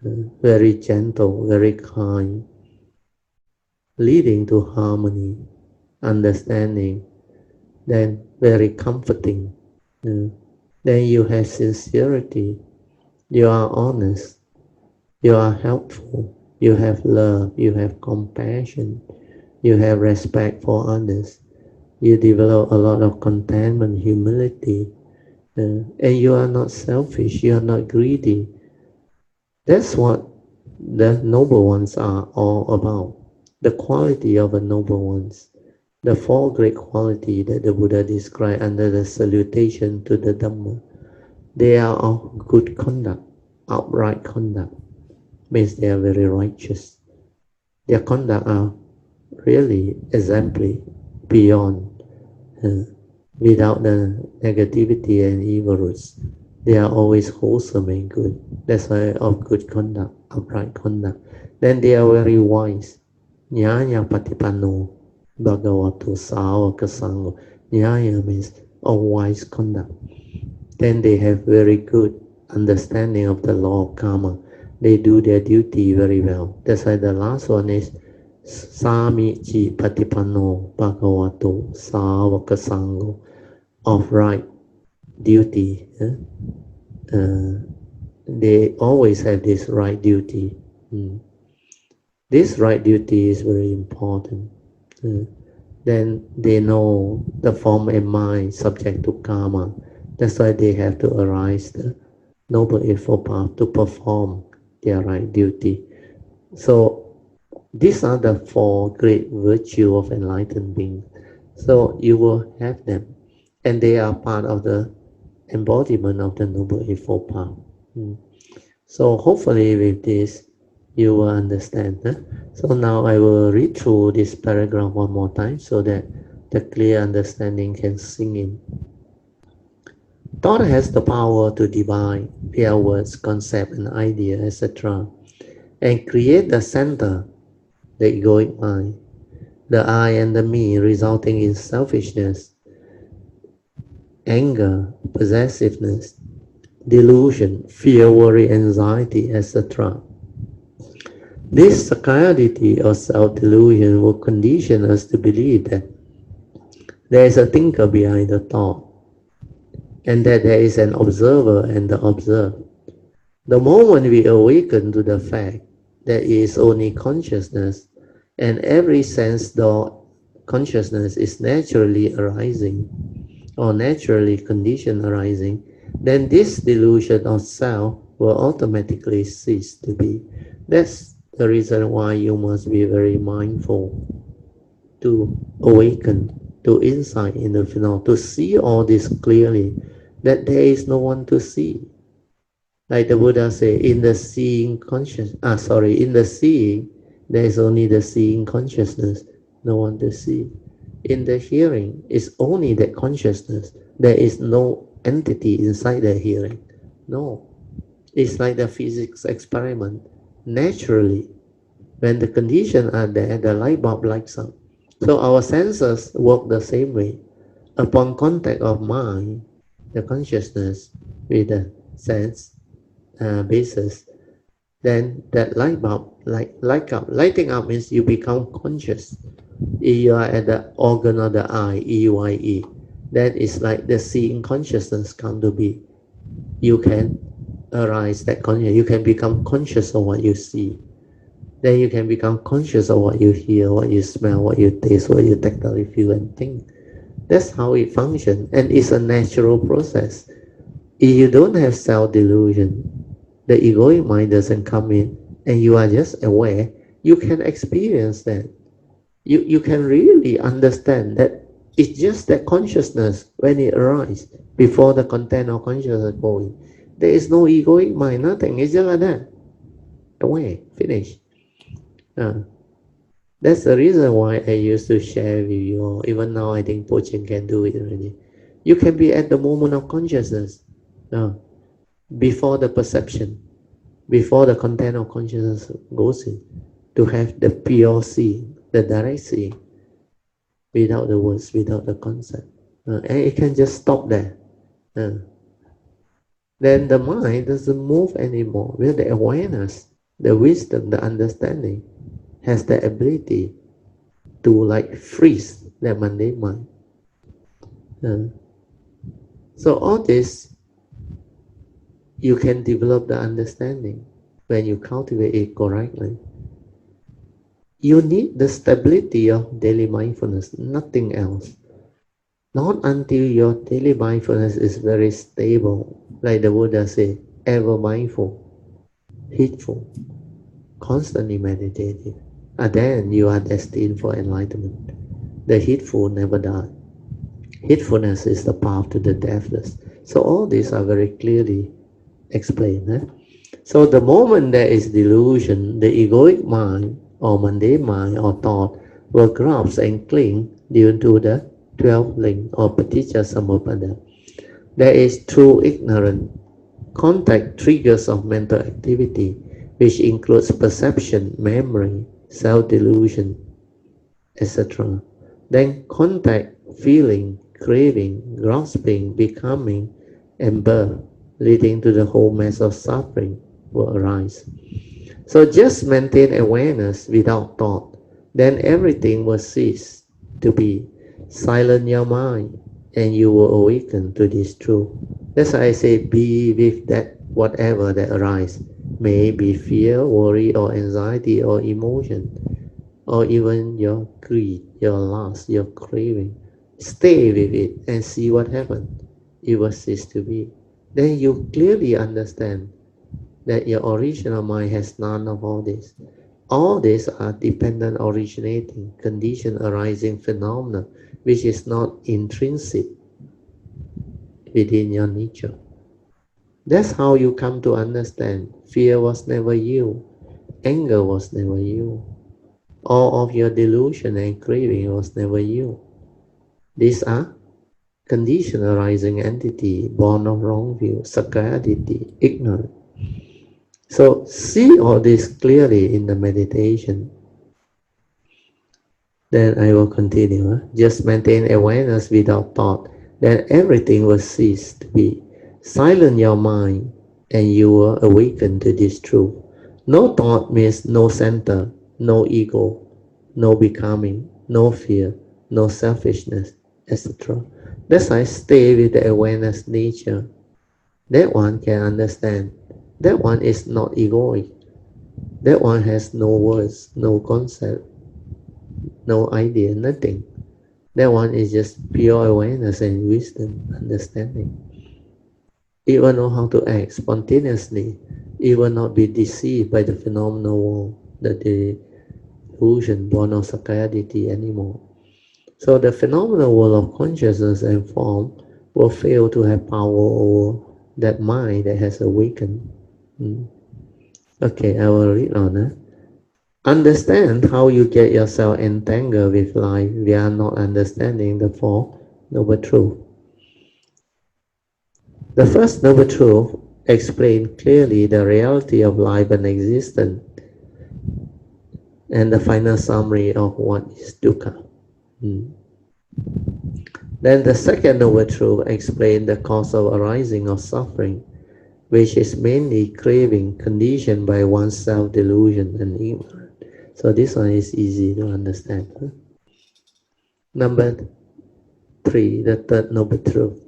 very gentle, very kind, leading to harmony, understanding, then very comforting. Then you have sincerity, you are honest, you are helpful, you have love, you have compassion, you have respect for others, you develop a lot of contentment, humility, and you are not selfish, you are not greedy. That's what the noble ones are all about. The quality of the noble ones. The four great qualities that the Buddha described under the salutation to the Dhamma. They are of good conduct, upright conduct, means they are very righteous. Their conduct are really exemplary, beyond, uh, without the negativity and evil roots. They are always wholesome and good. That's why of good conduct, upright conduct. Then they are very wise. Nyaya patipanno bhagavato sāvaka sangho. Nyaya means a wise conduct. Then they have very good understanding of the law of karma. They do their duty very well. That's why the last one is Samichi Patipanno Bhagavato Sāvaka Sangho, of right duty. They always have this right duty. This right duty is very important. Then they know the form and mind subject to karma. That's why they have to arise the Noble Eightfold Path to perform their right duty. So these are the four great virtues of enlightened beings. So you will have them, and they are part of the embodiment of the Noble Eightfold Path. So hopefully with this, you will understand. Huh? So now I will read through this paragraph one more time so that the clear understanding can sink in. Thought has the power to divide via words, concept, and idea, etc., and create the center, the egoic mind, the I and the me, resulting in selfishness, anger, possessiveness, delusion, fear, worry, anxiety, etc. This scarcity or self-delusion will condition us to believe that there is a thinker behind the thought, and that there is an observer and the observed. The moment we awaken to the fact that it is only consciousness, and every sense thought consciousness is naturally arising, or naturally conditioned arising, then this delusion of self will automatically cease to be. That's the reason why you must be very mindful to awaken to insight in the phenomenon, to see all this clearly, that there is no one to see. Like the Buddha say, in the seeing in the seeing, there is only the seeing consciousness, no one to see. In the hearing, it's only that consciousness. There is no entity inside the hearing. No. It's like the physics experiment. Naturally, when the conditions are there, the light bulb lights up. So our senses work the same way. Upon contact of mind, the consciousness with the sense basis, then that light bulb lighting up means you become conscious. If you are at the organ of the eye, EYE, then it's like the seeing consciousness come to be. You can arise that consciousness. You can become conscious of what you see. Then you can become conscious of what you hear, what you smell, what you taste, what you tactile feel and think. That's how it functions, and it's a natural process. If you don't have self-delusion, the egoic mind doesn't come in, and you are just aware, you can experience that. You can really understand that it's just that consciousness when it arises before the content of consciousness going. There is no egoic mind, nothing. It's just like that. Aware, finish. That's the reason why I used to share with you all. Even now, I think Pochin can do it already. You can be at the moment of consciousness, before the perception, before the content of consciousness goes in, to have the pure seeing, the direct seeing, without the words, without the concept. And it can just stop there. Then the mind doesn't move anymore. With the awareness, the wisdom, the understanding has the ability to like freeze that mundane mind. So all this you can develop the understanding when you cultivate it correctly. You need the stability of daily mindfulness, nothing else. Not until your daily mindfulness is very stable, like the Buddha said, ever mindful, heedful, constantly meditative, and then you are destined for enlightenment. The heedful never die. Heedfulness is the path to the deathless. So all these are very clearly explained. So the moment there is delusion, the egoic mind or mundane mind or thought will grasp and cling due to the 12 link or paticca samuppada. There is true ignorance. Contact triggers of mental activity, which includes perception, memory, self-delusion, etc. Then contact, feeling, craving, grasping, becoming, and birth, leading to the whole mass of suffering will arise. So just maintain awareness without thought, then everything will cease to be. Silence your mind, and you will awaken to this truth. That's why I say be with that whatever that arises. May it be fear, worry, or anxiety, or emotion, or even your greed, your lust, your craving. Stay with it and see what happens. It will cease to be. Then you clearly understand that your original mind has none of all this. All these are dependent originating, condition arising phenomena, which is not intrinsic within your nature. That's how you come to understand fear was never you, anger was never you, all of your delusion and craving was never you. These are condition arising entity born of wrong view, sakkayaditthi, ignorance. So see all this clearly in the meditation. Then I will continue. Just maintain awareness without thought. Then everything will cease to be. Silence your mind and you will awaken to this truth. No thought means no center, no ego, no becoming, no fear, no selfishness, etc. That's why stay with the awareness nature. That one can understand. That one is not egoic. That one has no words, no concept, no idea, nothing. That one is just pure awareness and wisdom, understanding. It will know how to act spontaneously. It will not be deceived by the phenomenal world, the delusion born of sakkayaditthi anymore. So the phenomenal world of consciousness and form will fail to have power over that mind that has awakened. Okay, I will read on. Understand how you get yourself entangled with life. We are not understanding the Four Noble Truths. The first Noble Truth explains clearly the reality of life and existence and the final summary of what is dukkha. Then the second Noble Truth explains the cause of arising of suffering, which is mainly craving conditioned by one's self-delusion and ignorance. So this one is easy to understand. Number 3, the third Noble Truth.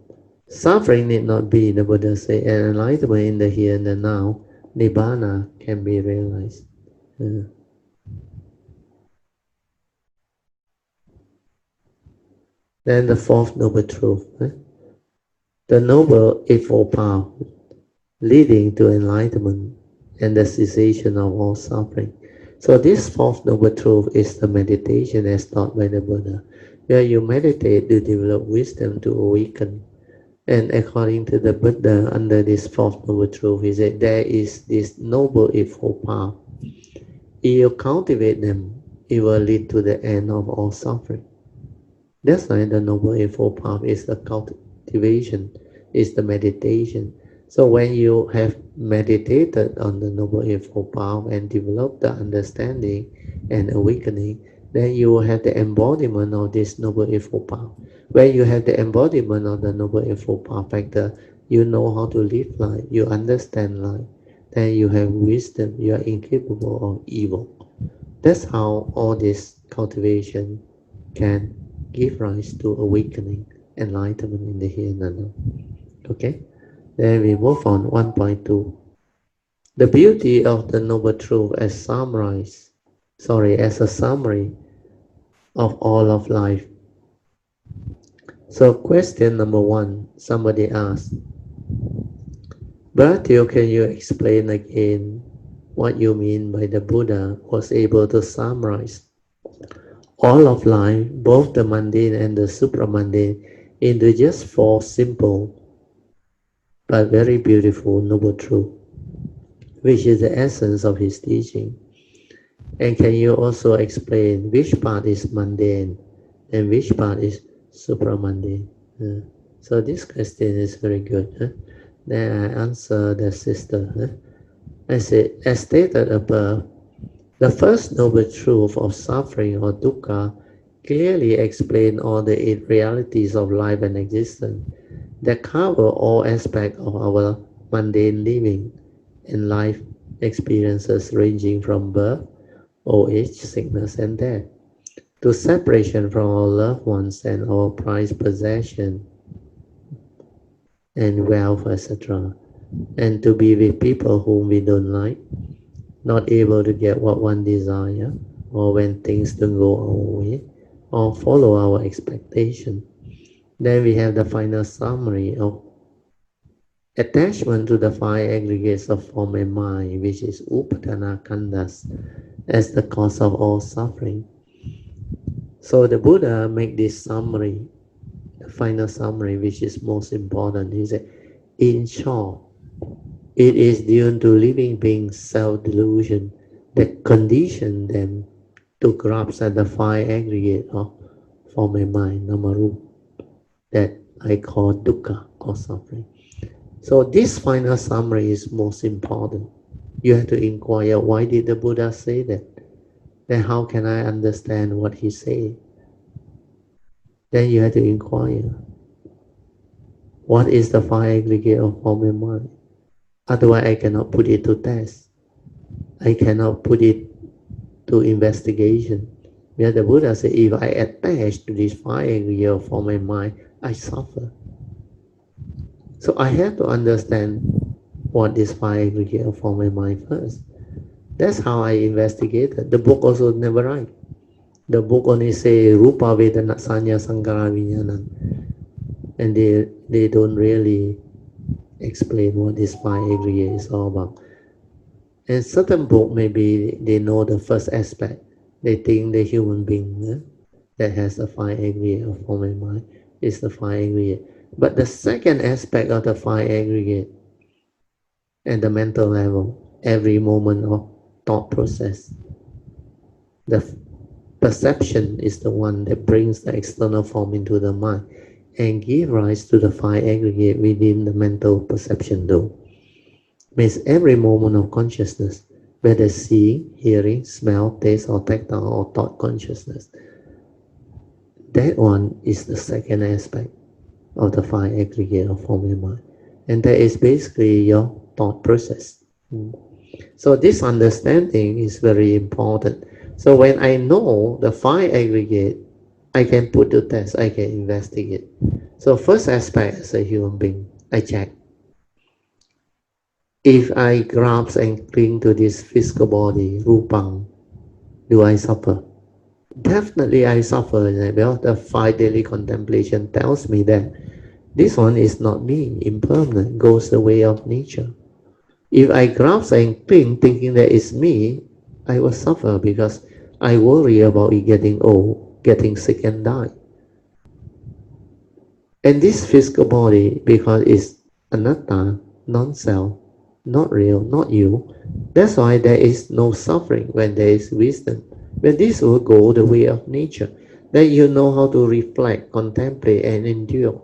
Suffering need not be, the Buddha said, and enlightenment in the here and the now, Nibbana can be realized. Then the fourth Noble Truth. The Noble Eightfold Path leading to enlightenment and the cessation of all suffering. So this fourth Noble Truth is the meditation as taught by the Buddha, where you meditate to develop wisdom to awaken. And according to the Buddha, under this fourth Noble Truth, he said there is this Noble Eightfold Path. If you cultivate them, it will lead to the end of all suffering. That's why the Noble Eightfold Path is the cultivation, is the meditation. So when you have meditated on the Noble Eightfold Path and developed the understanding and awakening, then you will have the embodiment of this Noble Eightfold Path. When you have the embodiment of the Noble Eightfold Path factor, you know how to live life, you understand life, then you have wisdom, you are incapable of evil. That's how all this cultivation can give rise to awakening, enlightenment in the here and now. Okay? Then we move on 1.2. The beauty of the Noble Truth as a summary of all of life. So question number 1, somebody asked, Bharatiya, can you explain again what you mean by the Buddha was able to summarize all of life, both the mundane and the supramundane, into just 4 simple but very beautiful noble truth, which is the essence of his teaching. And can you also explain which part is mundane and which part is supramundane? So this question is very good. Then I answer the sister. As stated above, the first noble truth of suffering or dukkha clearly explains all the 8 realities of life and existence that cover all aspects of our mundane living and life experiences ranging from birth, old age, sickness, and death, to separation from our loved ones and our prized possession and wealth, etc., and to be with people whom we don't like, not able to get what one desire, or when things don't go our way, or follow our expectation. Then we have the final summary of attachment to the 5 aggregates of form and mind, which is upadana khandhas, as the cause of all suffering. So the Buddha make this summary, the final summary, which is most important. He said, in short, it is due to living beings' self-delusion that condition them to grasp at the 5 aggregate of form and mind, namaru, that I call dukkha or suffering. So this final summary is most important. You have to inquire, why did the Buddha say that? Then how can I understand what he said? Then you have to inquire, what is the 5 aggregate of form and mind? Otherwise I cannot put it to test. I cannot put it to investigation. Where the Buddha said, if I attach to this 5 aggregate of form and mind, I suffer. So I have to understand what this 5 aggregate of form and mind first. That's how I investigated. The book also never write. The book only say Rupa Vedana Sanya Sankara Vijnana. And they don't really explain what this 5 aggregate is all about. And certain book, maybe they know the first aspect. They think the human being that has the 5 aggregate of form and mind is the 5 aggregate. But the second aspect of the 5 aggregate at the mental level, every moment of thought process, the perception is the one that brings the external form into the mind and give rise to the 5 aggregate within the mental perception though. Means every moment of consciousness, whether seeing, hearing, smell, taste, or tactile, or thought consciousness. That one is the second aspect of the 5 aggregate of form and mind. And that is basically your thought process. So this understanding is very important. So when I know the 5 aggregate, I can put to test, I can investigate. So first aspect as a human being, I check. If I grasp and cling to this physical body, rupang, do I suffer? Definitely I suffer. Well, the 5 daily contemplation tells me that this one is not me, impermanent, goes the way of nature. If I grasp and cling thinking that it's me, I will suffer because I worry about it getting old, getting sick and die. And this physical body, because it's anatta, non-self, not real, not you, that's why there is no suffering when there is wisdom. When this will go the way of nature, then you know how to reflect, contemplate, and endure.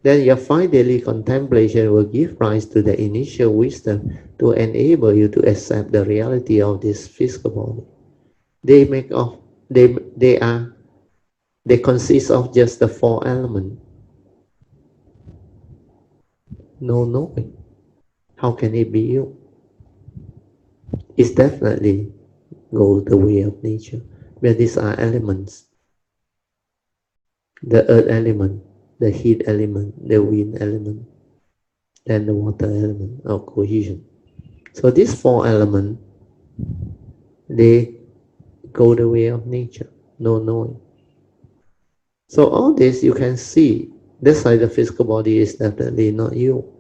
Then your 5 daily contemplation will give rise to the initial wisdom to enable you to accept the reality of this physical body. They make of they consist of just the 4 elements. No knowing. How can it be you? It's definitely go the way of nature, where these are elements. The earth element, the heat element, the wind element. then the water element of cohesion. So these four elements, they go the way of nature, no knowing. So all this you can see, that's why the physical body is definitely not you.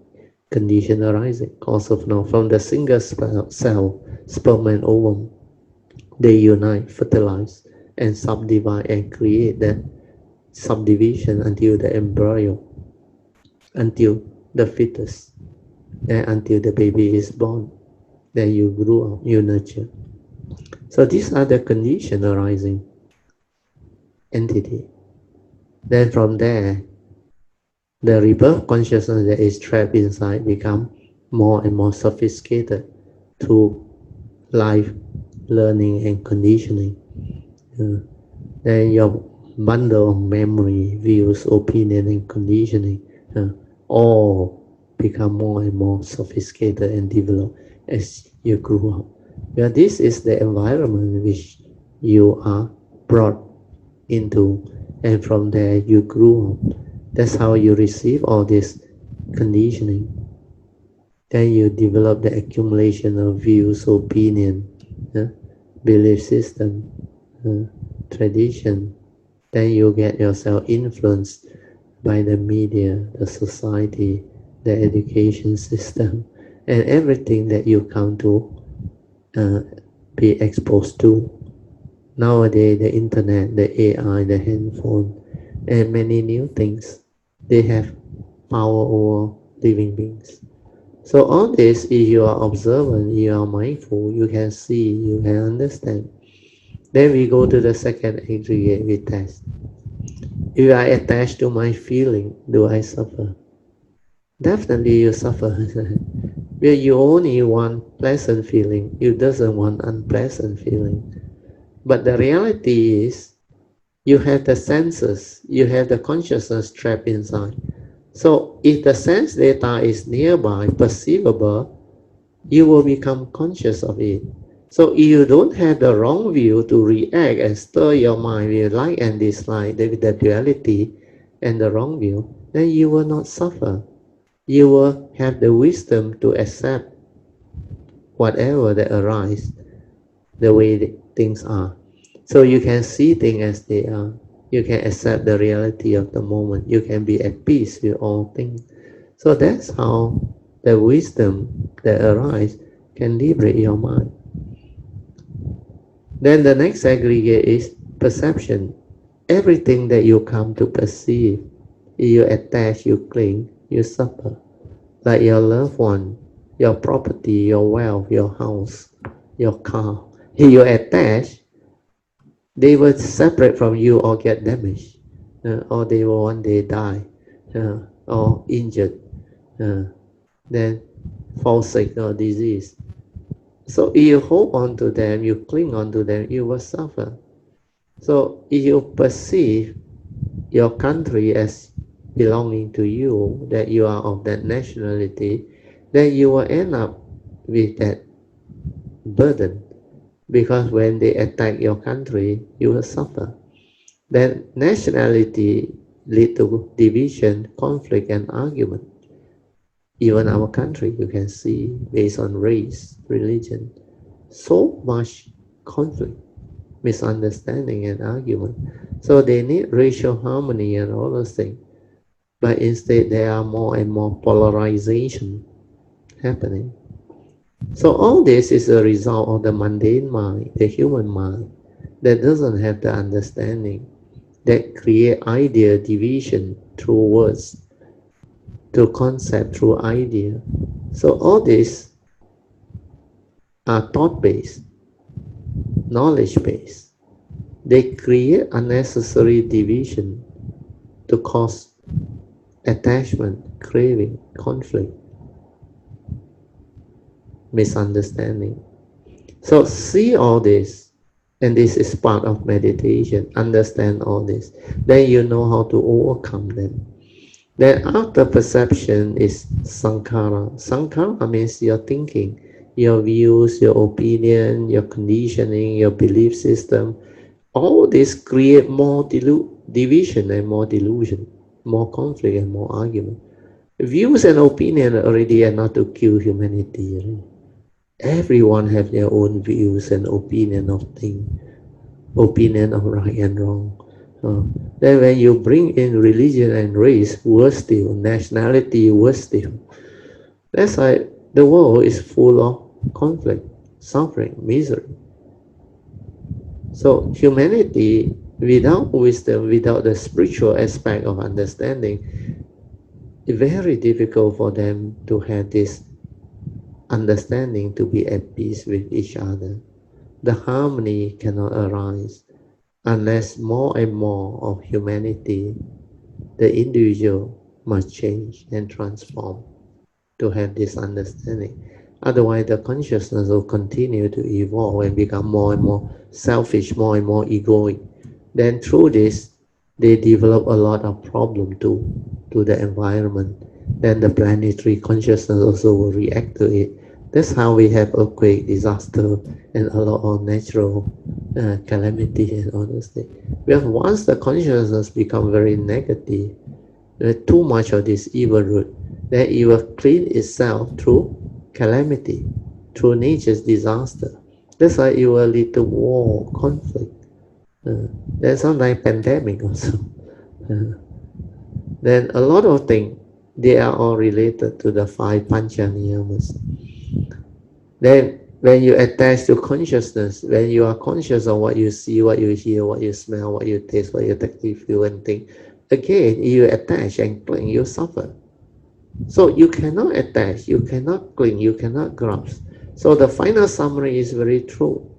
Condition arising, cause of now, from the single cell, sperm and ovum, they unite, fertilize, and subdivide and create that subdivision until the embryo, until the fetus, and until the baby is born. Then you grew up, you nurture. So these are the condition arising entity. Then from there, the rebirth consciousness that is trapped inside become more and more sophisticated through life, learning, and conditioning. Then your bundle of memory, views, opinion, and conditioning all become more and more sophisticated and developed as you grew up. Well, this is the environment which you are brought into, and from there you grew up. That's how you receive all this conditioning. Then you develop the accumulation of views, opinion, belief system, tradition. Then you get yourself influenced by the media, the society, the education system, and everything that you come to be exposed to. Nowadays, the internet, the AI, the handphone, and many new things, they have power over living beings. So all this, if you are observant, you are mindful, you can see, you can understand. Then we go to the second aggregate, we test. If I attach to my feeling, do I suffer? Definitely you suffer. Where you only want pleasant feeling, you doesn't want unpleasant feeling. But the reality is, you have the senses, you have the consciousness trapped inside. So if the sense data is nearby, perceivable, you will become conscious of it. So if you don't have the wrong view to react and stir your mind with like and dislike, with the duality and the wrong view, then you will not suffer. You will have the wisdom to accept whatever that arises, the way things are. So you can see things as they are. You can accept the reality of the moment. You can be at peace with all things. So that's how the wisdom that arises can liberate your mind. Then the next aggregate is perception. Everything that you come to perceive, you attach, you cling, you suffer. Like your loved one, your property, your wealth, your house, your car. If you attach, they will separate from you or get damaged, or they will one day die, or injured, then fall sick or disease. So if you hold on to them, you cling on to them, you will suffer. So if you perceive your country as belonging to you, that you are of that nationality, then you will end up with that burden. Because when they attack your country, you will suffer. Then nationality lead to division, conflict, and argument. Even our country, you can see, based on race, religion, so much conflict, misunderstanding, and argument. So they need racial harmony and all those things. But instead, there are more and more polarization happening. So all this is a result of the mundane mind, the human mind, that doesn't have the understanding, that create idea division through words, through concept, through idea. So all these are thought-based, knowledge-based. They create unnecessary division to cause attachment, craving, conflict, misunderstanding. So see all this, and this is part of meditation. Understand all this. Then you know how to overcome them. Then after perception is sankhara. Sankhara means your thinking, your views, your opinion, your conditioning, your belief system. All this create more division and more delusion, more conflict and more argument. Views and opinion already are not to kill humanity. Right? Everyone have their own views and opinion of things, opinion of right and wrong. Then when you bring in religion and race, worse still, nationality, worse still. That's why the world is full of conflict, suffering, misery. So humanity, without wisdom, without the spiritual aspect of understanding, it's very difficult for them to have this understanding to be at peace with each other. The harmony cannot arise unless more and more of humanity, the individual, must change and transform to have this understanding. Otherwise, the consciousness will continue to evolve and become more and more selfish, more and more egoic. Then through this, they develop a lot of problem to the environment. Then the planetary consciousness also will react to it. That's how we have earthquake, disaster, and a lot of natural calamity and all those things. Because once the consciousness become very negative, too much of this evil root, then it will clean itself through calamity, through nature's disaster. That's why it will lead to war, conflict. Then sometimes pandemic also. Then a lot of things, they are all related to the five pancha niyamas. Then when you attach to consciousness, when you are conscious of what you see, what you hear, what you smell, what you taste, what you tactile feel and think, again, you attach and cling, you suffer. So you cannot attach, you cannot cling, you cannot grasp. So the final summary is very true.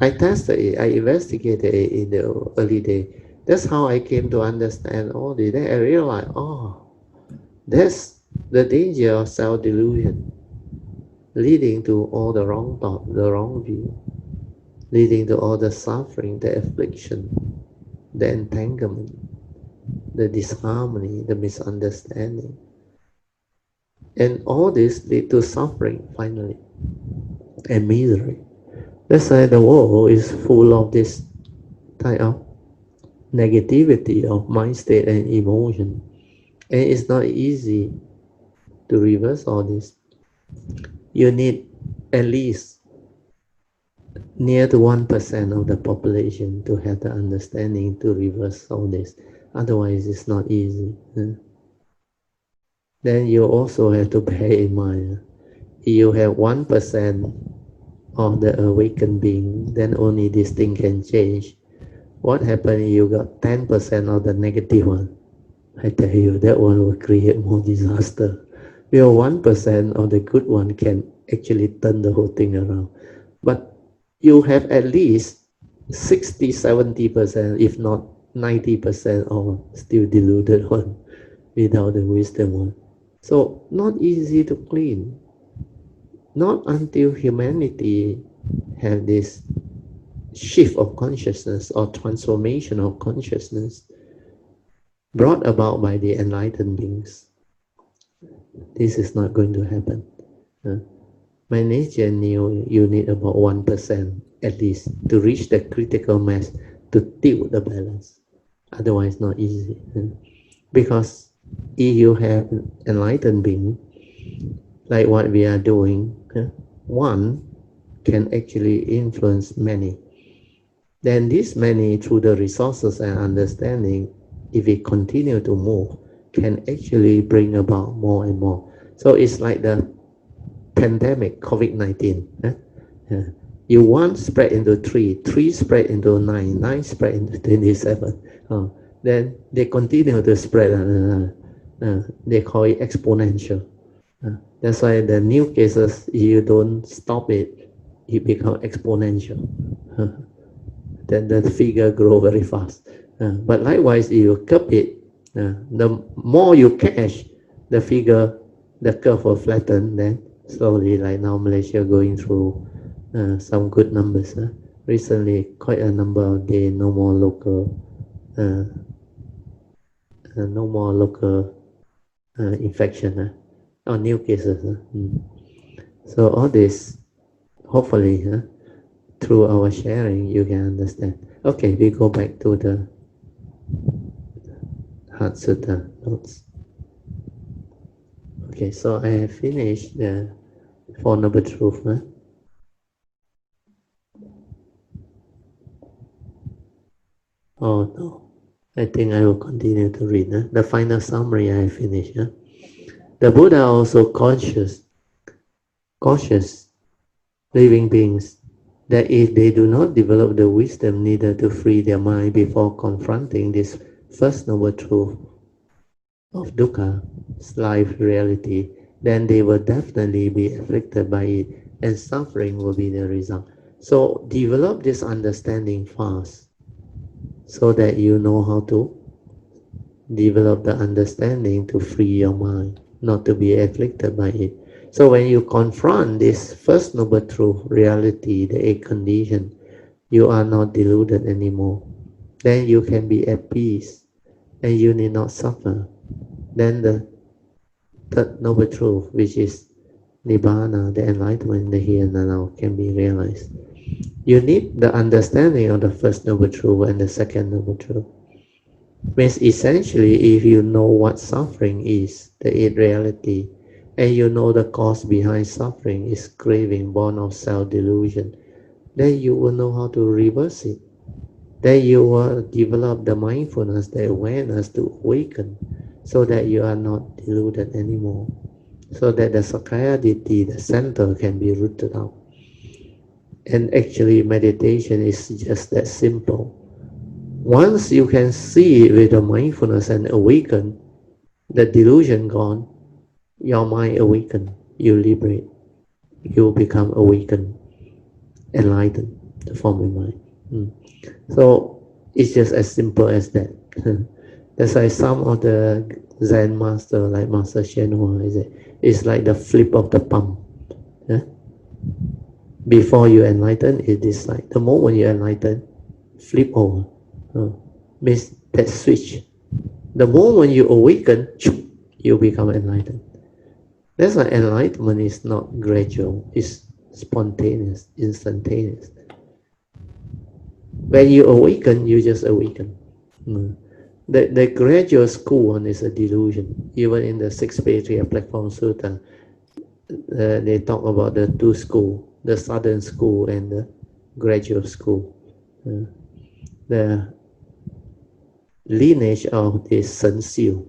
I tested it, I investigated it in the early day. That's how I came to understand all this. Then I realized, oh, that's the danger of self-delusion, leading to all the wrong thought, the wrong view, leading to all the suffering, the affliction, the entanglement, the disharmony, the misunderstanding. And all this lead to suffering finally and misery. That's why the world is full of this type of negativity of mind state and emotion. And it's not easy to reverse all this. You need at least near to 1% of the population to have the understanding to reverse all this. Otherwise, it's not easy. Then you also have to bear in mind, you have 1% of the awakened being, then only this thing can change. What happens if you got 10% of the negative one? I tell you, that one will create more disaster. Where 1% of the good one can actually turn the whole thing around. But you have at least 60, 70%, if not 90% of still deluded one without the wisdom one. So not easy to clean. Not until humanity have this shift of consciousness or transformation of consciousness brought about by the enlightened beings. This is not going to happen. My nature knew you need about 1% at least to reach the critical mass to tilt the balance. Otherwise, not easy. Because if you have enlightened being, like what we are doing, one can actually influence many. Then this many, through the resources and understanding, if we continue to move, can actually bring about more and more. So it's like the pandemic, COVID-19. You one spread into three, three spread into nine, nine spread into 27. Then they continue to spread. They call it exponential. That's why the new cases, if you don't stop it, it becomes exponential. Then the figure grow very fast. But likewise, if you curb it, the more you catch, the figure, the curve will flatten. Then slowly, like now Malaysia going through some good numbers. Recently, quite a number of days, no more local, infection or new cases. So all this, hopefully, through our sharing, you can understand. Okay, we go back to the Heart Sutta notes. Okay, so I have finished the Four Noble Truths. Huh? Oh no, I think I will continue to read. Huh? The final summary I have finished. Huh? The Buddha also cautious living beings that if they do not develop the wisdom needed to free their mind before confronting this first noble truth of dukkha, life reality, then they will definitely be afflicted by it and suffering will be the result. So develop this understanding fast so that you know how to develop the understanding to free your mind, not to be afflicted by it. So when you confront this first noble truth, reality, the eight condition, you are not deluded anymore. Then you can be at peace and you need not suffer. Then the third noble truth, which is Nibbana, the enlightenment in the here and now, can be realized. You need the understanding of the first noble truth and the second noble truth. Means essentially, if you know what suffering is, the reality, and you know the cause behind suffering is craving born of self-delusion, then you will know how to reverse it. Then you will develop the mindfulness, the awareness to awaken, so that you are not deluded anymore. So that the Sakayaditi, the center, can be rooted out. And actually, meditation is just that simple. Once you can see it with the mindfulness and awaken, the delusion gone, your mind awaken, you liberate, you become awakened, enlightened, the form of mind. So it's just as simple as that. That's why some of the Zen master, like Master Shen Hua, it's like the flip of the palm. Yeah? Before you enlighten, it is like the moment you enlighten, flip over. Means that switch. The moment you awaken, you become enlightened. That's why enlightenment is not gradual, it's spontaneous, instantaneous. When you awaken, you just awaken. The gradual school one is a delusion. Even in the Sixth Patriarch Platform Sutta, they talk about the two schools, the southern school and the gradual school. The lineage of the Sun Siu,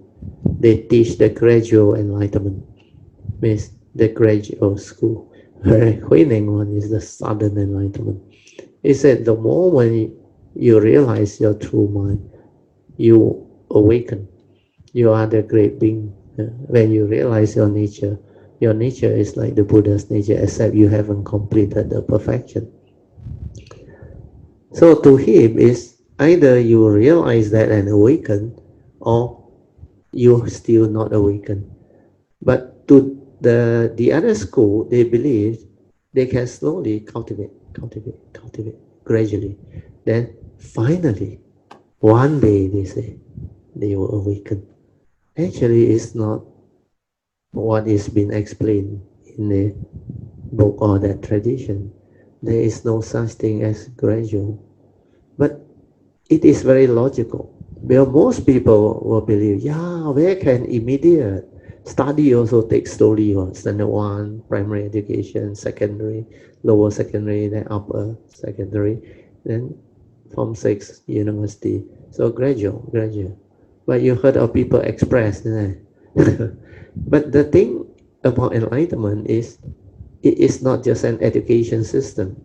they teach the gradual enlightenment, means the gradual school. Whereas Huining one is the sudden enlightenment. He said the moment you realize your true mind, you awaken. You are the great being. When you realize your nature is like the Buddha's nature, except you haven't completed the perfection. So to him is either you realize that and awaken, or you still not awaken. But to the other school, they believe they can slowly cultivate, gradually. Then finally, one day they say, they will awaken. Actually, it's not what is being explained in the book or that tradition. There is no such thing as gradual. But it is very logical. Well, most people will believe, yeah, where can immediate study also take slowly, standard one, primary education, secondary, lower secondary, then upper secondary, then form 6, university. So gradual. But you heard of people express, isn't it? But the thing about enlightenment is, it is not just an education system.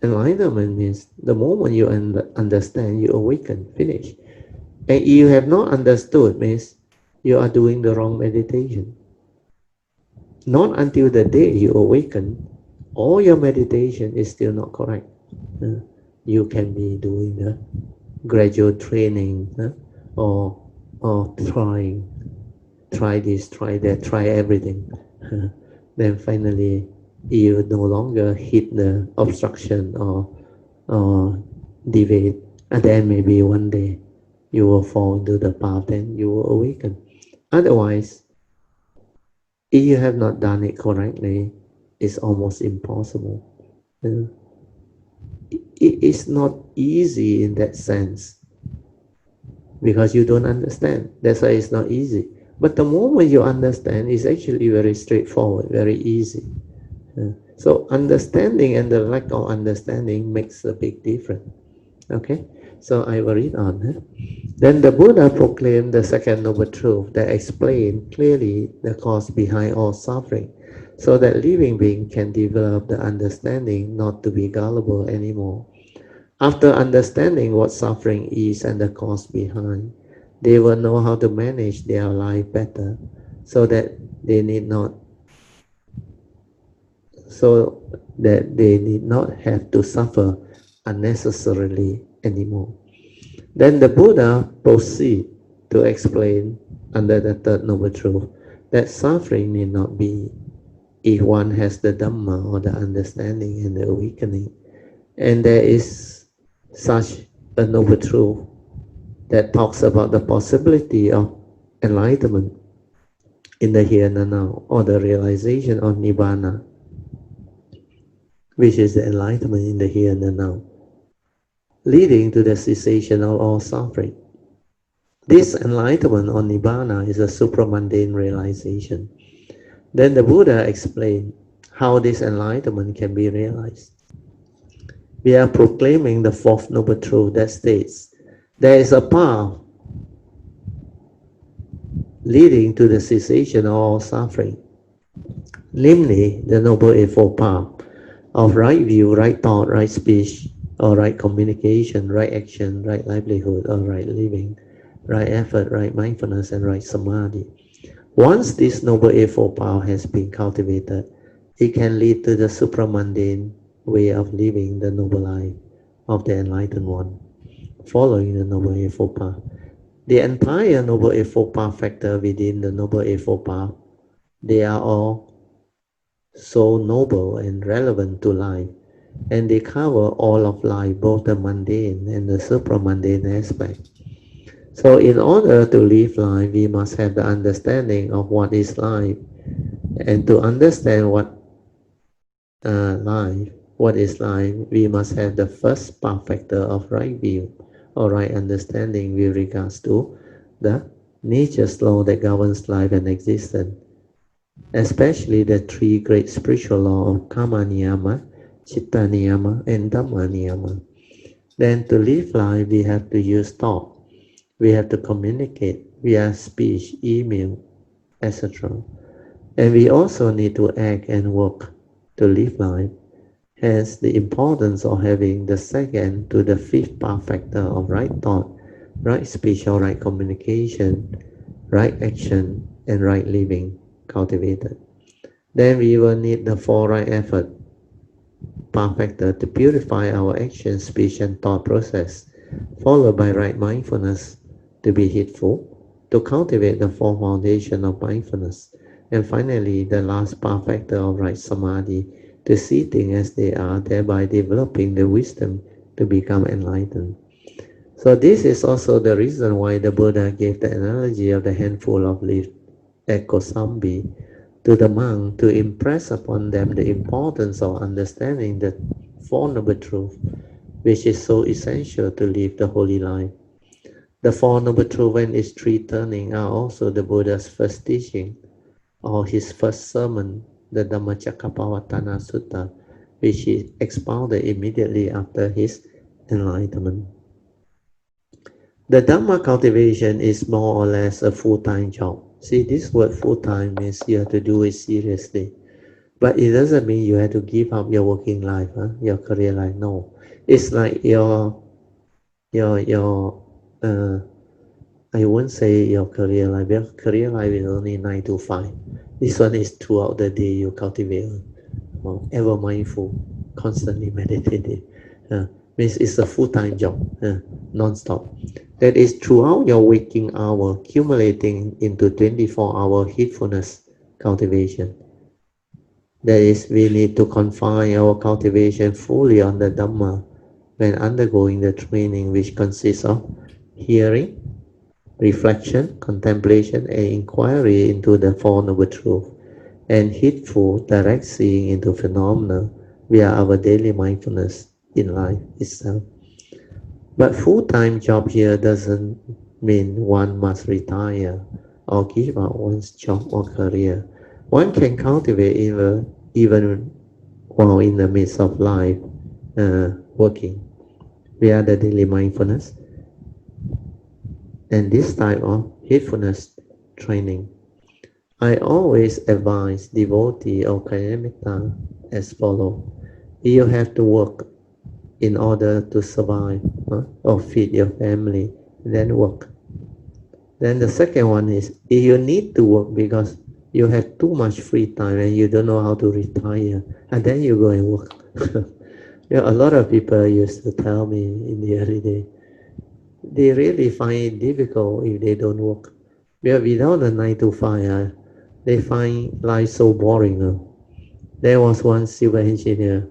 Enlightenment means the moment you understand, you awaken, finish. And you have not understood means you are doing the wrong meditation. Not until the day you awaken, all your meditation is still not correct. You can be doing the gradual training, or try this, try that, try everything. Then finally, you no longer hit the obstruction or deviate, and then maybe one day you will fall into the path and you will awaken. Otherwise, if you have not done it correctly, it's almost impossible. It is not easy in that sense because you don't understand. That's why it's not easy. But the moment you understand, it's actually very straightforward, very easy. So understanding and the lack of understanding makes a big difference. Okay, so I will read on. Then the Buddha proclaimed the second noble truth that explained clearly the cause behind all suffering, so that living beings can develop the understanding not to be gullible anymore. After understanding what suffering is and the cause behind, they will know how to manage their life better, so that they need not have to suffer unnecessarily anymore. Then the Buddha proceed to explain under the third noble truth that suffering need not be if one has the Dhamma or the understanding and the awakening. And there is such a noble truth that talks about the possibility of enlightenment in the here and now, or the realization of Nibbana, which is the enlightenment in the here and now, leading to the cessation of all suffering. This enlightenment or Nibbana is a supramundane realization. Then the Buddha explained how this enlightenment can be realized. We are proclaiming the fourth noble truth that states there is a path leading to the cessation of all suffering, namely the Noble Eightfold Path of right view, right thought, right speech, or right communication, right action, right livelihood, or right living, right effort, right mindfulness, and right samadhi. Once this Noble Eightfold Path has been cultivated, it can lead to the supramundane way of living the noble life of the enlightened one, following the Noble Eightfold Path. The entire Noble Eightfold Path factor within the Noble Eightfold Path, they are all so noble and relevant to life, and they cover all of life, both the mundane and the supramundane aspect. So in order to live life, we must have the understanding of what is life, and to understand what is life, we must have the first path factor of right view, or right understanding with regards to the nature's law that governs life and existence, especially the three great spiritual laws of karma niyama, chitta niyama, and dhamma niyama. Then to live life, we have to use thought. We have to communicate via speech, email, etc. And we also need to act and work to live life. Hence, the importance of having the second to the fifth path factor of right thought, right speech or right communication, right action, and right living cultivated. Then we will need the four right effort path factor to purify our action, speech, and thought process, followed by right mindfulness to be heedful, to cultivate the four foundation of mindfulness, and finally the last path factor of right samadhi to see things as they are, thereby developing the wisdom to become enlightened. So this is also the reason why the Buddha gave the analogy of the handful of leaves at Kosambi to the monk to impress upon them the importance of understanding the Four Noble Truths, which is so essential to live the holy life. The Four Noble Truths and its three turning are also the Buddha's first teaching, or his first sermon, the Dhammacakkappavattana Sutta, which he expounded immediately after his enlightenment. The Dhamma cultivation is more or less a full-time job. See, this word full-time means you have to do it seriously. But it doesn't mean you have to give up your working life, your career life. No. It's like your I won't say your career life. Your career life is only 9 to 5. This one is throughout the day you cultivate, ever mindful, constantly meditative. Means it's a full-time job, non-stop. That is throughout your waking hour, accumulating into 24-hour heedfulness cultivation. That is, we need to confine our cultivation fully on the Dhamma when undergoing the training, which consists of hearing, reflection, contemplation, and inquiry into the Four Noble Truths, and heedful, direct seeing into phenomena via our daily mindfulness in life itself. But full-time job here doesn't mean one must retire or give up one's job or career. One can cultivate even while in the midst of life working via the daily mindfulness and this type of heedfulness training. I always advise devotee or Kayamita as follow. You have to work in order to survive or feed your family, then work. Then the second one is you need to work because you have too much free time and you don't know how to retire, and then you go and work. A lot of people used to tell me in the early day, they really find it difficult if they don't work. Because without a 9 to 5, they find life so boring. There was one civil engineer,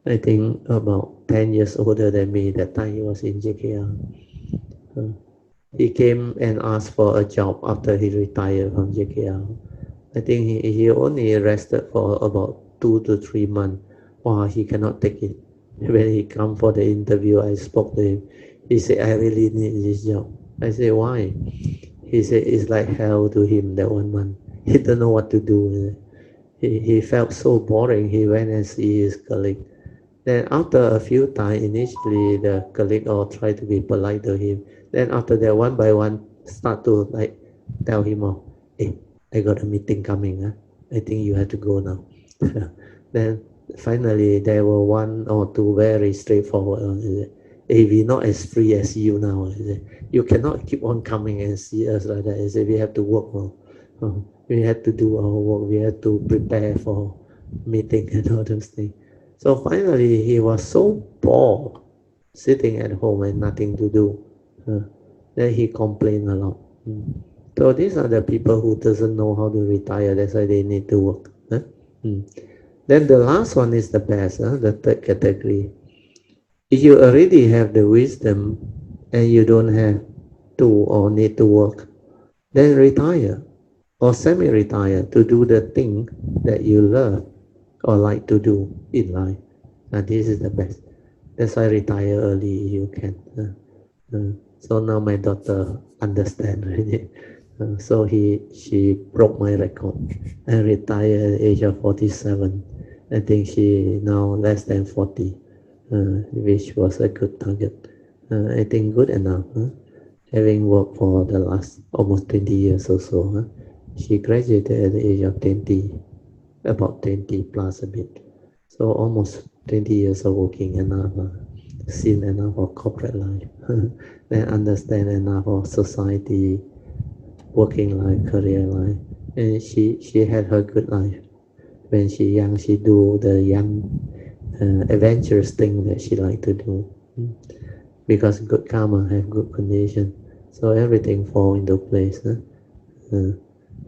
I think about 10 years older than me, that time he was in JKR. He came and asked for a job after he retired from JKR. I think he only rested for about 2 to 3 months. Wow, he cannot take it. When he come for the interview, I spoke to him. He said, I really need this job. I said, why? He said, it's like hell to him that 1 month. He don't know what to do. He felt so boring. He went and see his colleague. Then after a few times, initially the colleague all try to be polite to him. Then after that, one by one, start to like tell him, oh, hey, I got a meeting coming. I think you have to go now. Then finally, there were one or two very straightforward. Hey, we're not as free as you now. You cannot keep on coming and see us like that. He said, we have to work more. We had to do our work. We had to prepare for meeting and all those things. So finally, he was so bored sitting at home and nothing to do. Then he complained a lot. So these are the people who doesn't know how to retire. That's why they need to work. Then the last one is the best, the third category. If you already have the wisdom and you don't have to or need to work, then retire or semi-retire to do the thing that you love or like to do in life. And this is the best. That's why retire early if you can. So now my daughter understand already. So she broke my record and retired at the age of 47. I think she now less than 40, which was a good target. I think good enough. Having worked for the last almost 20 years or so. She graduated at the age of 20, about 20 plus a bit. So almost 20 years of working enough, seen enough of corporate life, then understand enough of society, working life, career life. And she had her good life. When she young, she do the young adventurous thing that she like to do. Because good karma have good condition. So everything fall into place.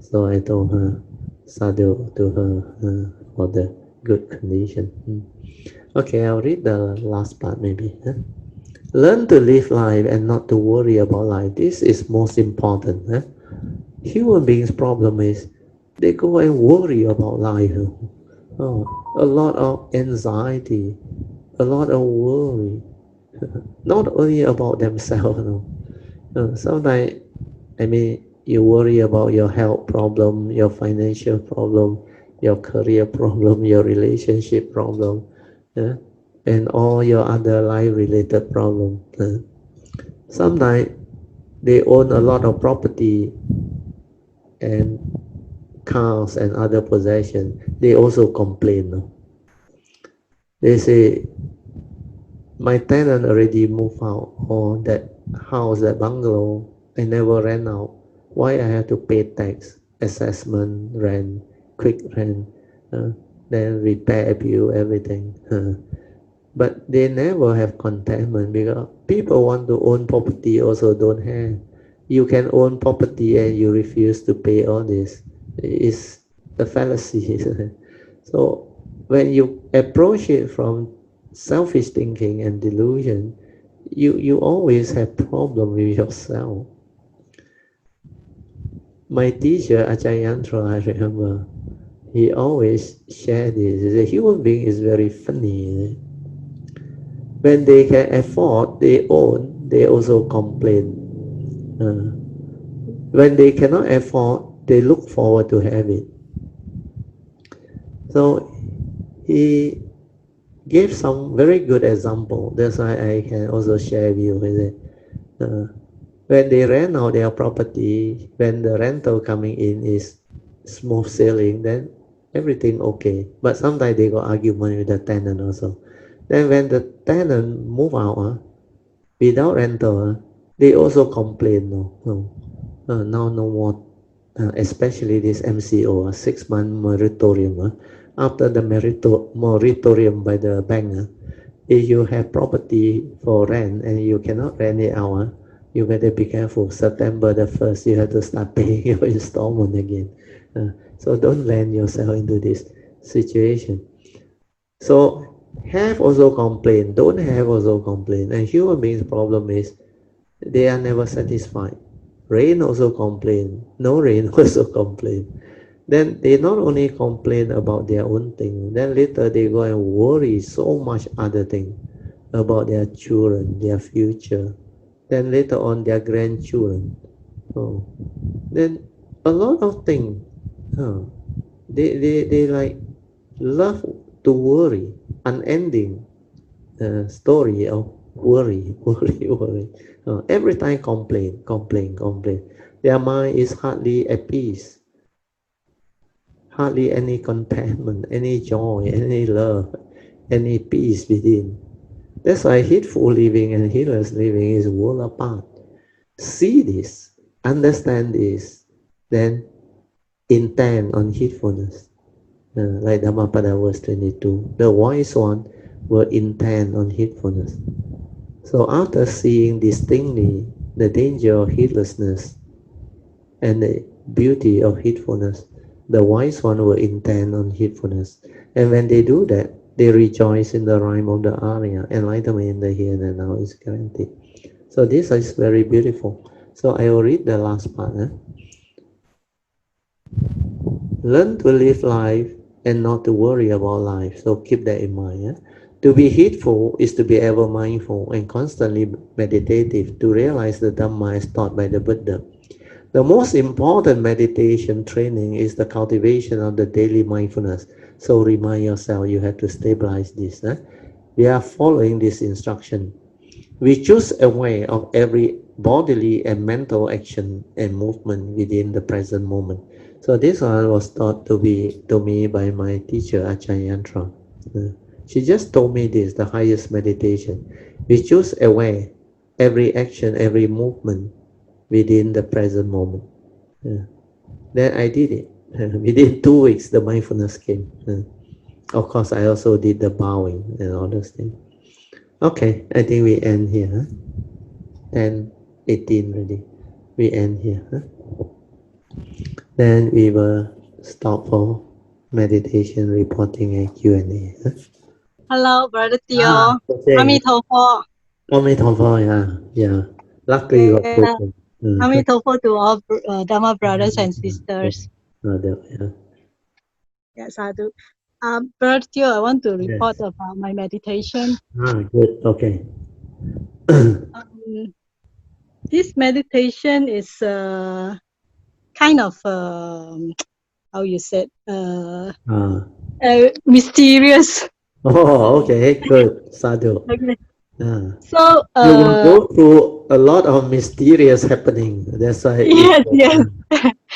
So I told her, sadhu to her for the good condition. Okay, I'll read the last part maybe. Learn to live life and not to worry about life. This is most important. Human beings' problem is they go and worry about life. A lot of anxiety, a lot of worry. Not only about themselves. Sometimes, you worry about your health problem, your financial problem, your career problem, your relationship problem, and all your other life-related problems. Sometimes they own a lot of property and cars and other possessions. They also complain. They say, my tenant already moved out, or that house, that bungalow, I never rent out. Why I have to pay tax, assessment, rent, quick rent, then repair bill, everything. But they never have contentment because people want to own property also don't have. You can own property and you refuse to pay all this. It's a fallacy. So when you approach it from selfish thinking and delusion, you always have problem with yourself. My teacher, Achayantra, I remember, he always shared this. He said, human being is very funny. When they can afford, they own, they also complain. When they cannot afford, they look forward to have it. So he gave some very good example. That's why I can also share with you with it. When they rent out their property, when the rental coming in is smooth sailing, then everything okay. But sometimes they got argument with the tenant also. Then when the tenant move out, without rental, they also complain. Now no more. Especially this MCO, 6 month moratorium. After the moratorium by the bank, if you have property for rent and you cannot rent it out, you better be careful. September the 1st, you have to start paying your installment again. So don't land yourself into this situation. So have also complain, don't have also complain. And human beings' problem is they are never satisfied. Rain also complain, no rain also complain. Then they not only complain about their own thing, then later they go and worry so much other thing about their children, their future, then later on their grandchildren. Oh, then a lot of things. Oh, they like love to worry, unending story of worry, worry, worry. Every time complain, complain, complain. Their mind is hardly at peace, hardly any contentment, any joy, any love, any peace within. That's why heedful living and heedless living is world apart. See this, understand this, then intend on heedfulness. Like Dhammapada verse 22, the wise one will intend on heedfulness. So after seeing distinctly the danger of heedlessness and the beauty of heedfulness, the wise one will intend on heedfulness. And when they do that, they rejoice in the rhyme of the aria, enlightenment in the here and now is guaranteed. So this is very beautiful. So I will read the last part. Learn to live life and not to worry about life. So keep that in mind. To be heedful is to be ever mindful and constantly meditative to realize the Dhamma as taught by the Buddha. The most important meditation training is the cultivation of the daily mindfulness. So remind yourself you have to stabilize this. We are following this instruction. We choose a way of every bodily and mental action and movement within the present moment. So this one was taught to me by my teacher Acharya Yantra. She just told me this, the highest meditation. We choose a way, every action, every movement within the present moment. Then I did it. Within 2 weeks, the mindfulness came. Of course, I also did the bowing and all those things. Okay, I think we end here. 10:18 already. We end here. Then we will stop for meditation, reporting, and Q&A. Hello, Brother Ah, Teo. okay. Amitofo. Amitofo, yeah. Luckily you got Yeah. put. Amitofo to all Dharma brothers and sisters. Yeah. Yes, I do. Brother Teo, I want to report Yes. about my meditation. Good. Okay. This meditation is kind of, how you said, Ah. mysterious. Oh, okay. Good. Sadhu. Okay. Yeah. So, You will go through a lot of mysterious happening. That's why it's yes, yes,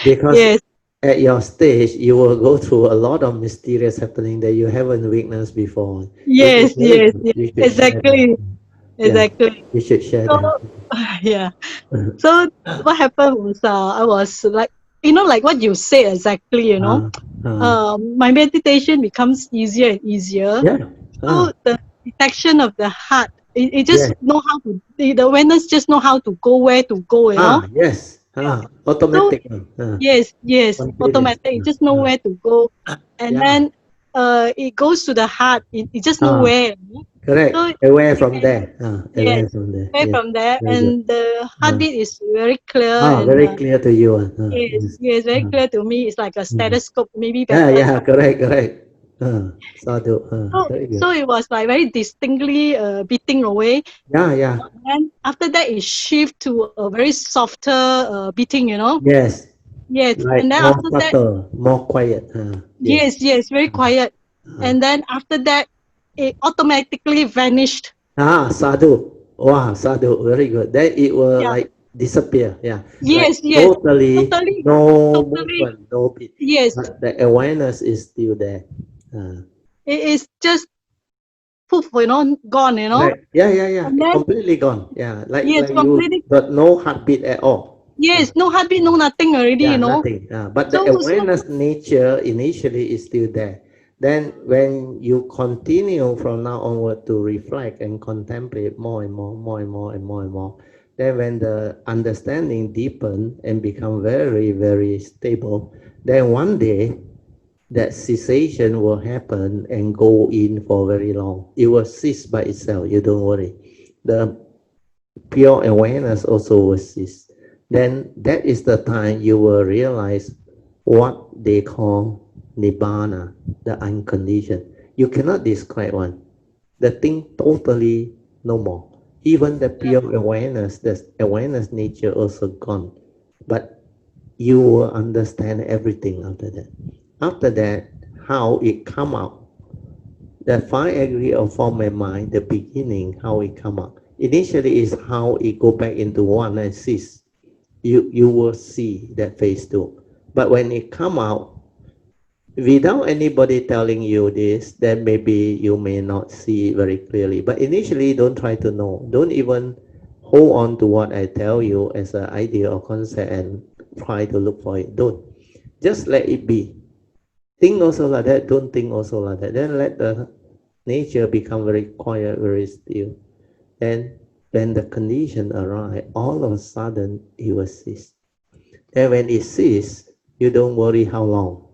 because yes, at your stage you will go through a lot of mysterious happening that you haven't witnessed before, which is yes, very yes, good. yes, You should share that. exactly, Yeah, exactly. you should share So, that. yeah. So what happened was I was like, like what you said exactly. uh, uh, My meditation becomes easier and easier. yeah. So the detection of the heart, it just Yes. know how to, the awareness just know how to go, where to go. Yes. Yeah. So Automatic. yes, Spontaneous. automatic. It just know where to go, and Yeah. then it goes to the heart. It just know Ah, where. So correct. Aware you from can, there. yes, Aware from there. away Yes. from there, Very good. and the Uh, heartbeat is very clear and. Very clear to you. Yes, Yes. yes, very Uh, clear to me. It's like a mm. stethoscope, maybe Yeah, better. correct. Sadhu. Very So good. it was like very distinctly beating away. Yeah, yeah. And after that, it shift to a very softer beating, you know. Yes. Yes, and Like then more after that, subtle, more quiet. Yes. yes, yes, very quiet. Uh, And then after that, it automatically vanished. sadhu. Wow, sadhu. Very good. Then it will Yeah. like disappear. Yeah. Like Yes, yes. totally Totally, no totally. movement, no beat. Yes. But the awareness is still there. It is just poof, gone, Right. Yeah, yeah, yeah. And then, Completely gone. Yeah. yes, Like you completely. got no heartbeat at all. Yes, no heartbeat, no nothing already, Yeah, nothing. But the So, awareness nature initially is still there. Then when you continue from now onward to reflect and contemplate more and more, more and more and more and more, then when the understanding deepen and become very, very stable, then one day that cessation will happen and go in for very long. It will cease by itself. You don't worry. The pure awareness also will cease. Then that is the time you will realize what they call nibbana, the unconditioned. You cannot describe one. The thing totally no more. Even the yeah, pure awareness, the awareness nature also gone. But you will understand everything after that. After that, how it come out, the five aggregate of form and mind, the beginning, how it come up. Initially is how it go back into one and cease. You will see that phase two. But when it come out, without anybody telling you this, then maybe you may not see it very clearly. But initially, don't try to know. Don't even hold on to what I tell you as an idea or concept and try to look for it. Don't. Just let it be. Think also like that, don't think also like that. Then let the nature become very quiet, very still. And when the condition arise, all of a sudden it will cease. And when it ceases, you don't worry how long.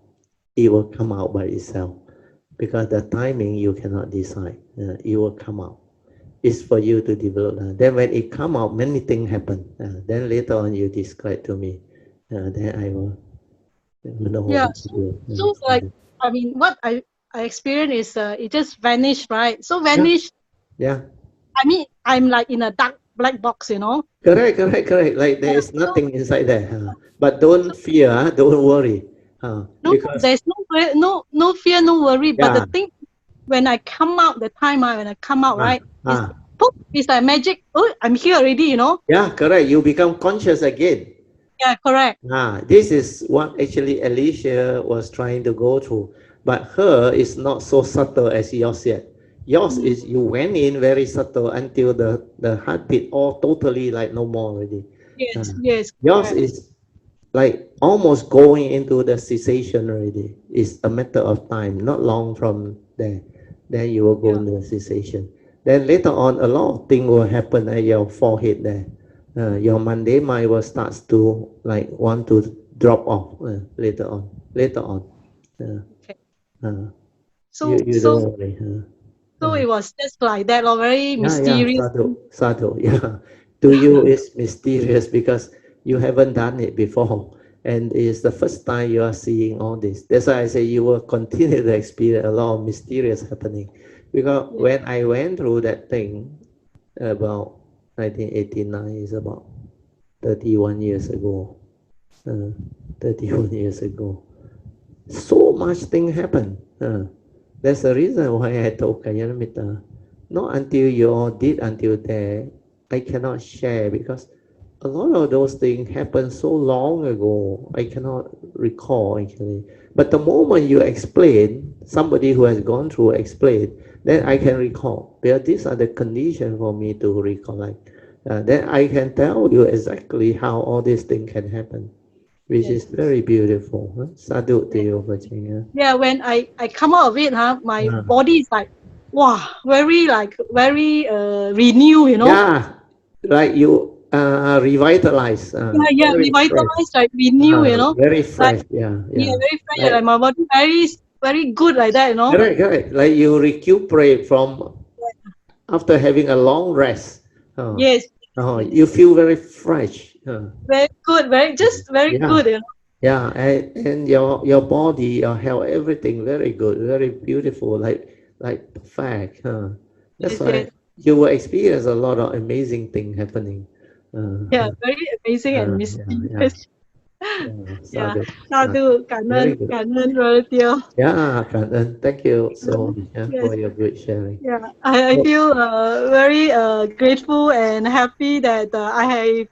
It will come out by itself. Because the timing you cannot decide. It will come out. It's for you to develop. Then when it come out, many things happen. Then later on you describe to me. Then I will know yeah. what to do. So like, I mean, what I experienced is it just vanished, right? So Yeah, vanished. yeah. I mean, I'm like in a dark black box. Correct, correct, correct. Like there Yeah. is So nothing inside there. But don't so fear, don't worry. no, Because, there's no fear, no worry. But the yeah, thing, when I come out, the time when I come out, ah, right, is ah, poof, it's like magic. Oh, I'm here already. yeah, correct. You become conscious again. Yeah, correct. This is what actually Alicia was trying to go through. But her is not so subtle as yours yet. Yours Mm. is you went in very subtle until the heartbeat all totally like no more already. Yes, Uh, yes, yours correct. is like almost going into the cessation already. It's a matter of time, not long from there. Then you will go Yeah, into the cessation. Then later on, a lot of things will happen at your forehead there. Your Monday mind will start to like want to drop off later on. Later on, uh, okay. uh, So you so don't worry. so Uh. it was just like that, or very Yeah, yeah, mysterious. sadhu, sadhu. Yeah, to you it's mysterious because you haven't done it before, and it's the first time you are seeing all this. That's why I say you will continue to experience a lot of mysterious happening. Because Yeah, when I went through that thing about 1989, is about 31 years ago. Uh, 31 years ago. So much thing happen. That's the reason why I told Kayanamita, not until you all did until there, I cannot share because a lot of those things happened so long ago. I cannot recall actually. But the moment you explain, somebody who has gone through explain, then I can recall. Because these are the conditions for me to recollect. Then I can tell you exactly how all these things can happen, which is yes. very beautiful. Sadhu to Yeah, you, Virginia. yeah, when I come out of it, my Uh, body is like, wow, very like very renew. yeah, like you revitalize, Yeah, yeah, very fresh, revitalized, like renew. very Like, fresh. Yeah, yeah, yeah. very fresh. Like Like my body very good like that. correct, correct. Like you recuperate from after having a long rest. Oh, Yes, oh, yes. you feel very fresh. Very good, very just very Yeah, good. Yeah, and your body, your health, everything very good, very beautiful, like perfect. Huh? That's Yes, why yes. you will experience a lot of amazing thing happening. Yeah, very amazing and Yeah, yeah, mysterious. yeah. Yeah, Sadhu, sadhu. sadhu, Very good. cảm ơn rồi tiêu. Yeah, and thank you so much, yeah, Yes, for your great sharing. yeah. I So, feel very grateful and happy that I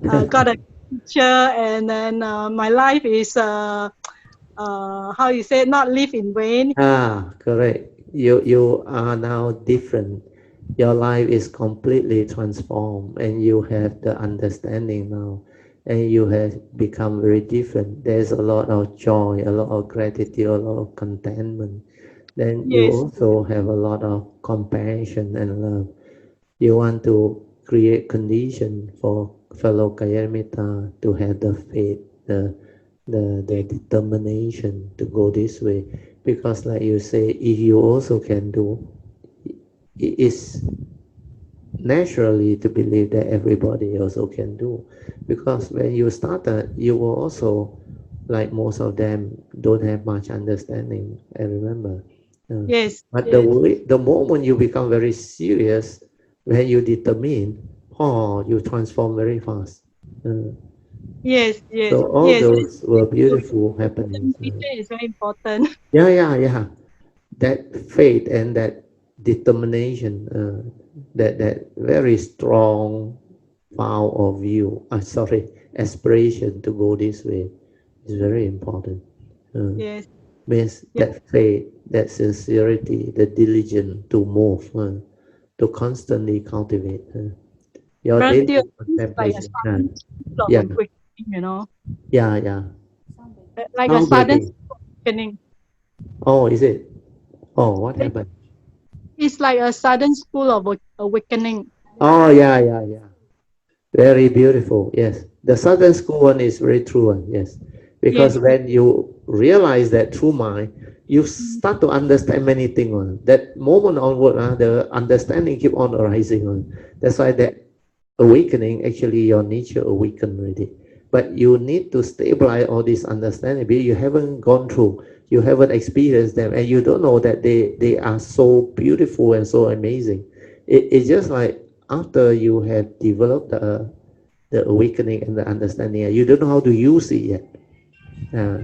have got a teacher, and then my life is how you say, not live in vain. correct. You are now different. Your life is completely transformed, and you have the understanding now, and you have become very different. There's a lot of joy, a lot of gratitude, a lot of contentment. Then you Yes, also have a lot of compassion and love. You want to create condition for fellow Kayamita to have the faith, the determination to go this way. Because like you say, if you also can do, it is naturally to believe that everybody also can do. Because when you started, you were also, like most of them, don't have much understanding, I remember. Uh, yes, but yes, the moment you become very serious, when you determine, oh, you transform very fast. yes, yes, So all yes. those were So beautiful happenings. determination is very important. Yeah, yeah, yeah. That faith and that determination, that very strong vow of you, sorry, aspiration to go this way is very important. Uh, Yes, Means yes. that faith, that sincerity, the diligence to move, to constantly cultivate your But daily it's like a contemplation. sudden school of Yeah, awakening, yeah, yeah. like a Sound sudden breaking. school of awakening. Oh, is it? Oh, what happened? It's like a sudden school of awakening. Oh, yeah, yeah, yeah. Very beautiful. Yes. The Southern School one is very true one. Yes. Because Yes, when you realize that true mind, you start to understand many things. That moment onward, the understanding keep on arising. That's why that awakening, actually your nature awakened already. But you need to stabilize all this understanding because you haven't gone through, you haven't experienced them, and you don't know that they are so beautiful and so amazing. It's just like after you have developed the awakening and the understanding, you don't know how to use it yet. Uh,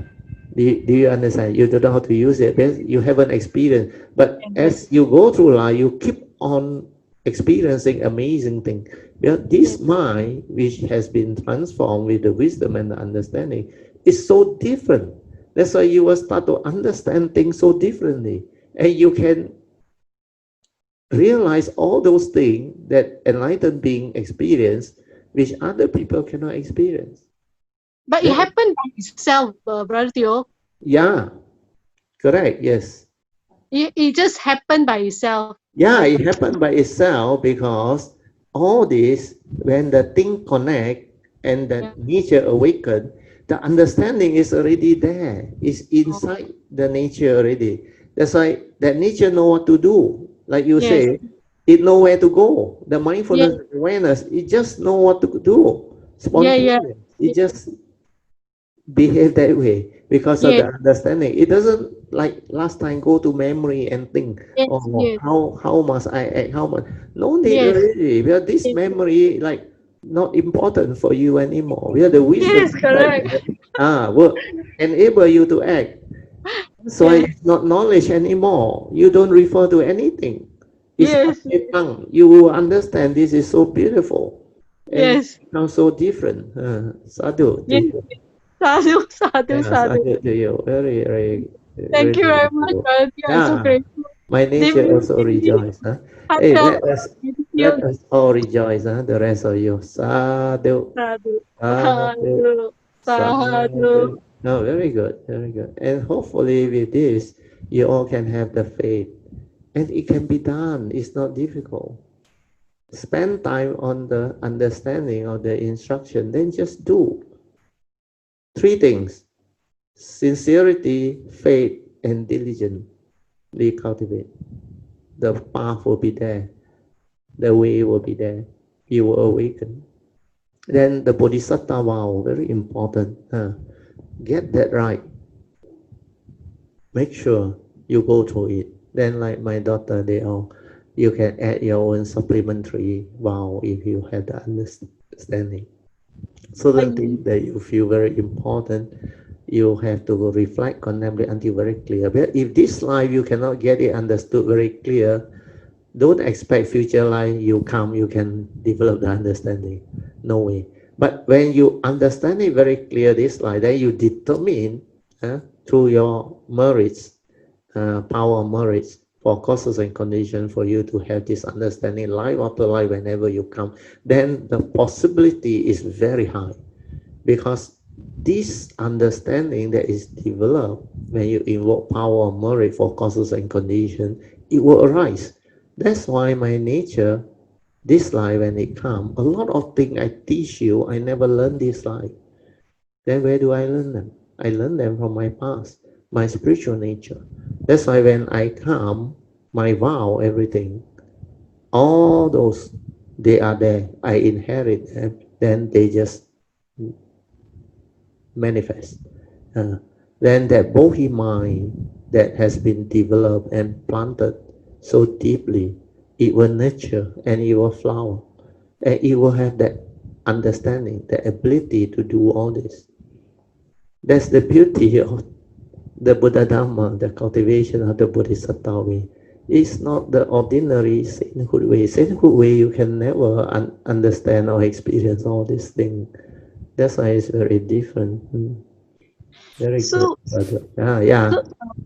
do you understand? You don't know how to use it because you haven't experienced. But yes, as you go through life, you keep on experiencing amazing things. Because yes. this mind, which has been transformed with the wisdom and the understanding, is so different. That's why you will start to understand things so differently. And you can realize all those things that enlightened being experience, which other people cannot experience. But it That, happened by itself, Brother Theo. yeah, correct, yes. It just happened by itself. Yeah, it happened by itself because all this, when the thing connect and the Yeah. nature awaken, the understanding is already there. It's Oh, inside the nature already. That's why that nature know what to do. Like you yes, say, it know where to go. The yes, mindfulness awareness, it just know what to do. yeah, yeah, Spontaneous. It just behave that way because of yes, the understanding. It doesn't like last time go to memory and think, yes, oh, yes, how must I act? How much? No need yes, already. Because this yes, memory like not important for you anymore. We have the wisdom yes, inside correct. there. Will enable you to act. So Yes, it's not knowledge anymore. You don't refer to anything. It's yes, you will understand this is so beautiful and yes, now so different. Sadhu to yes. you. Sadhu, sadhu, Yes, I sadhu. do to you. Very, very, Thank you really very much, beautiful. Brother Theo. I'm so Yeah, grateful. my nature Deeply, also deeply rejoice. Huh? Hey, heartfelt let gratitude. us all rejoice. Huh? The rest of you. Sadhu, Sadhu, sadhu, sadhu, sadhu. sadhu. No, very good, very good. And hopefully with this, you all can have the faith. And it can be done. It's not difficult. Spend time on the understanding of the instruction, then just do. Three things: sincerity, faith, and diligently cultivate. The path will be there. The way will be there. You will awaken. Then the bodhisattva vow, very important. Get that right. Make sure you go through it. Then, like my daughter, they all, you can add your own supplementary vow if you have the understanding. Certain I things that you feel very important, you have to reflect, contemplate until very clear. But if this life you cannot get it understood very clear, don't expect future life you come, you can develop the understanding. No way. But when you understand it very clear this life, then you determine through your merits, power of merits for causes and conditions for you to have this understanding life after life whenever you come, then the possibility is very high because this understanding that is developed when you invoke power of merit for causes and conditions, it will arise. That's why my nature, this life when it comes, a lot of things I teach you, I never learned this life. Then where do I learn them? I learn them from my past, my spiritual nature. That's why when I come, my vow, everything, all those, they are there. I inherit them. Then they just manifest. Uh, then that Bodhi mind that has been developed and planted so deeply, it will nurture and it will flower. And it will have that understanding, the ability to do all this. That's the beauty of the Buddha Dhamma, the cultivation of the Bodhisattva way. It's not the ordinary sainthood way. Sainthood way, you can never understand or experience all these things. That's why it's very different. Very good, so brother. Yeah.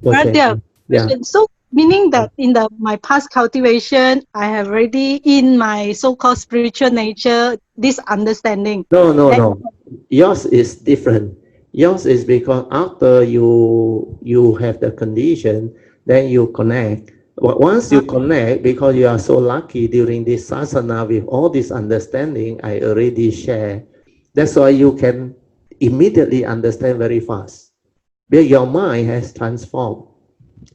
so right Okay. there Yeah. question. So meaning that in the my past cultivation, I have already in my so-called spiritual nature this understanding No, no, that no. Yours is different. Yours is because after you have the condition, then you connect. But once you uh, connect, because you are so lucky during this sasana with all this understanding I already share, that's why you can immediately understand very fast. Because your mind has transformed.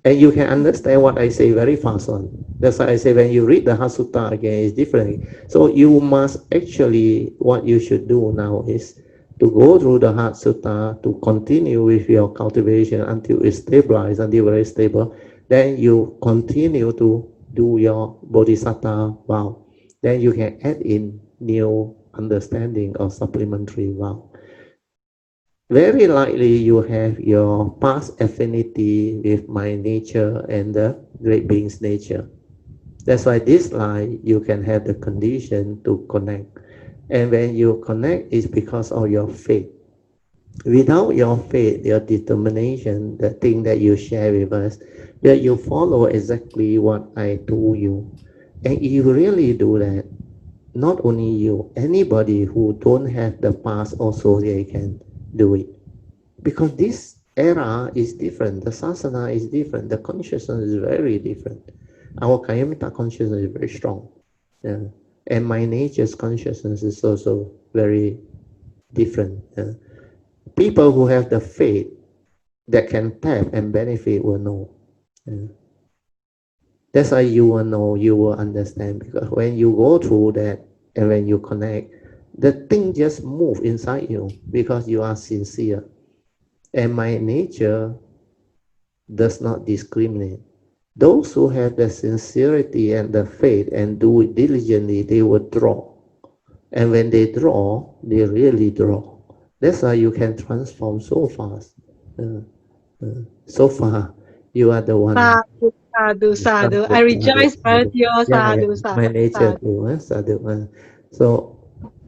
And you can understand what I say very fast on. That's why I say when you read the Hatha again, it's different. So you must actually, what you should do now is to go through the Hatha to continue with your cultivation until it's stabilized, until very stable. Then you continue to do your Bodhisattva vow. Then you can add in new understanding or supplementary vow. Very likely you have your past affinity with my nature and the great being's nature. That's why this life you can have the condition to connect. And when you connect, it's because of your faith. Without your faith, your determination, the thing that you share with us, that you follow exactly what I told you. And if you really do that, not only you, anybody who don't have the past also they can do it. Because this era is different, the sasana is different, the consciousness is very different. Our kayamita consciousness is very strong. Yeah. And my nature's consciousness is also very different. Yeah. People who have the faith that can tap and benefit will know. Yeah. That's why you will know, you will understand. Because when you go through that and when you connect, the thing just move inside you because you are sincere. And my nature does not discriminate. Those who have the sincerity and the faith and do it diligently, they will draw. And when they draw, they really draw. That's why you can transform so fast. So far, you are the one. sadhu, sadhu, sadhu. Sadhu, I sadhu, rejoice sadhu. with your Yeah. sadhu, My sadhu, nature sadhu. too. Sadhu. So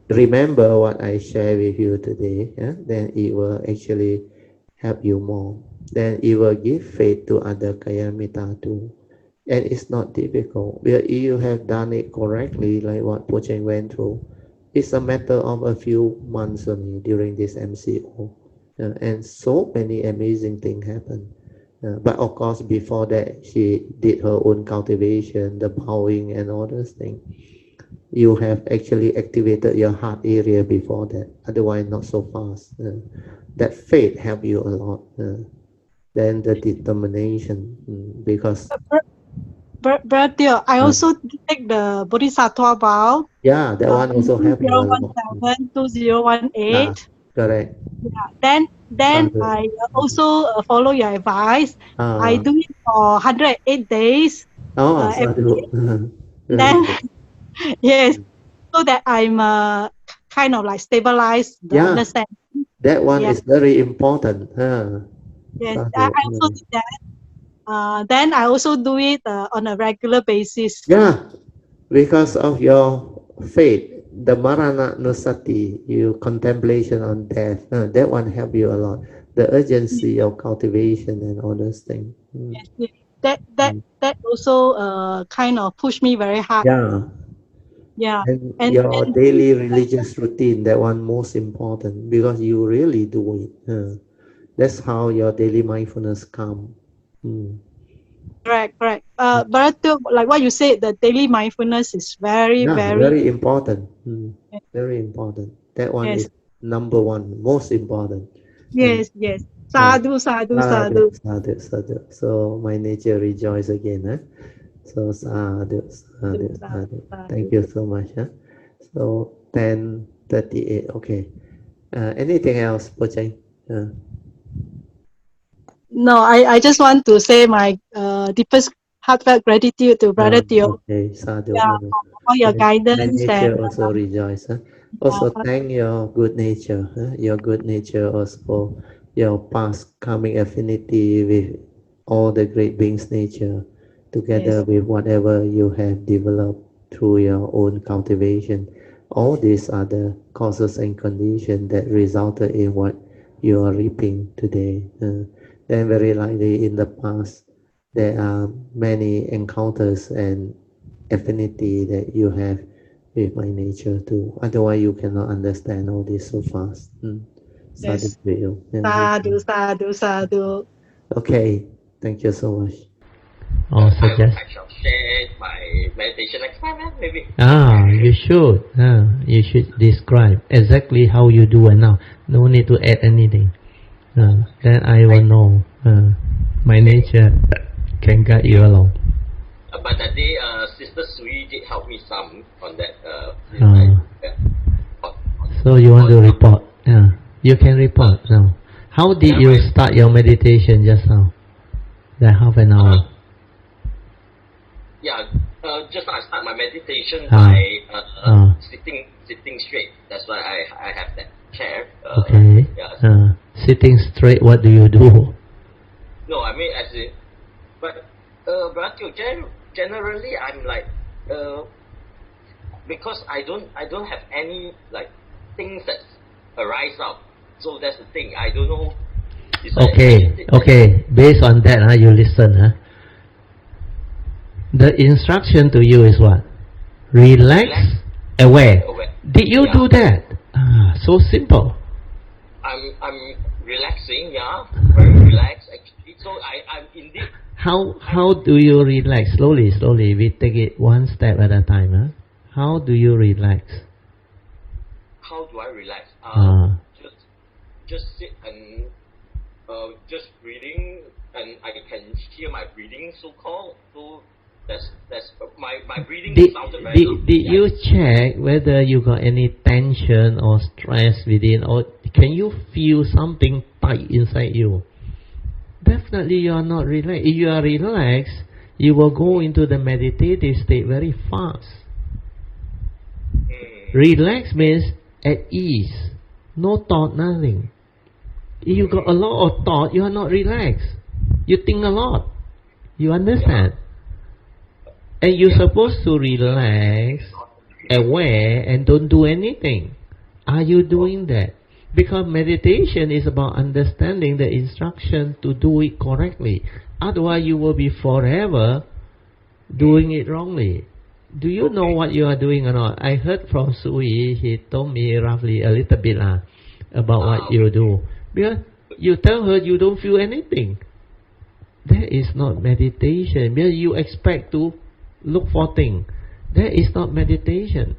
remember what I share with you today. Then it will actually help you more. Then it will give faith to other Kayamita too. And it's not difficult. But if you have done it correctly, like what Pocheng went through, it's a matter of a few months only during this MCO. And so many amazing things happen. But of course, before that, she did her own cultivation, the bowing and all those things. You have actually activated your heart area before that. Otherwise, not so fast. That faith help you a lot. Then the determination, because Brother, I uh, also take the Bodhisattva vow yeah, that one in also help you a lot. 2017, 2018. Yeah, correct. Then Sadhu. I also follow your advice. I Ah, do it for 108 days. oh, Every, sadhu. Very then good. yes, so that I'm kind of like stabilize the Yeah, understanding. that one Yeah, is very important. yes, I Sadhu. also did that. Then I also do it on a regular basis. Yeah, because of your faith, the Marana Nusati, you contemplation on death, that one help you a lot. The urgency of cultivation and all those things. Yes, yes. That that Mm. that also kind of pushed me very hard. Yeah, Yeah, and your and daily religious routine, that one most important because you really do it. That's how your daily mindfulness come. Mm. correct, correct. But like what you said, the daily mindfulness is very, Yeah, very very important. Very important. That one yes, is number one, most important. Mm. yes, yes. Uh, Sadhu, sadhu, Sadhu, sadhu, sadhu, sadhu. So my nature rejoice again. So sadhu, sadhu, sadhu, sadhu, sadhu. Thank sadhu. you so much. So 10:38. Okay. Anything else, Pocheng? No, I just want to say my deepest heartfelt gratitude to Brother Teo. Okay, sadhu. Yeah, for all your My guidance nature and also rejoice. Also, uh, thank your good nature. Your good nature also your past karmic affinity with all the great beings' nature, together yes, with whatever you have developed through your own cultivation. All these are the causes and conditions that resulted in what you are reaping today. Then very likely in the past there are many encounters and affinity that you have with my nature too. Otherwise, you cannot understand all this so fast. Sadhu yes. to you. Yeah. Sadhu, sadhu, sadhu. Okay, thank you so much. I shall share my meditation next time, maybe. You should. You should describe exactly how you do it now. No need to add anything. Then I will know. My nature can guide you along. But that day, Sister Sui did help me some on that. So you want to report? Yeah, you can report now. How did you start your meditation just now? That half an hour. Just now I start my meditation by sitting straight. That's why I have that chair. Okay. Sitting straight, what do you do? No, I mean as in, but generally I'm like because I don't have any like things that arise up. So that's the thing. I don't know. Okay. Based on that, you listen. The instruction to you is what? Relax, aware. Did you do that? So simple. I'm relaxing, very relaxed actually. So I'm indeed. How do you relax? Slowly. We take it one step at a time. How do you relax? How do I relax? Just sit and just breathing, and I can hear my breathing, so called. So that's my breathing sounded very good. Did you check whether you got any tension or stress within, or can you feel something tight inside you? Definitely you are not relaxed. If you are relaxed, you will go into the meditative state very fast. Relax means at ease, no thought, nothing. If you got a lot of thought, you are not relaxed. You think a lot. You understand? And you're supposed to relax, aware, and don't do anything. Are you doing that? Because meditation is about understanding the instruction to do it correctly. Otherwise, you will be forever doing it wrongly. Do you know what you are doing or not? I heard from Sui, he told me roughly a little bit about what you do. Because you tell her you don't feel anything. That is not meditation. Because you expect to look for things. That is not meditation.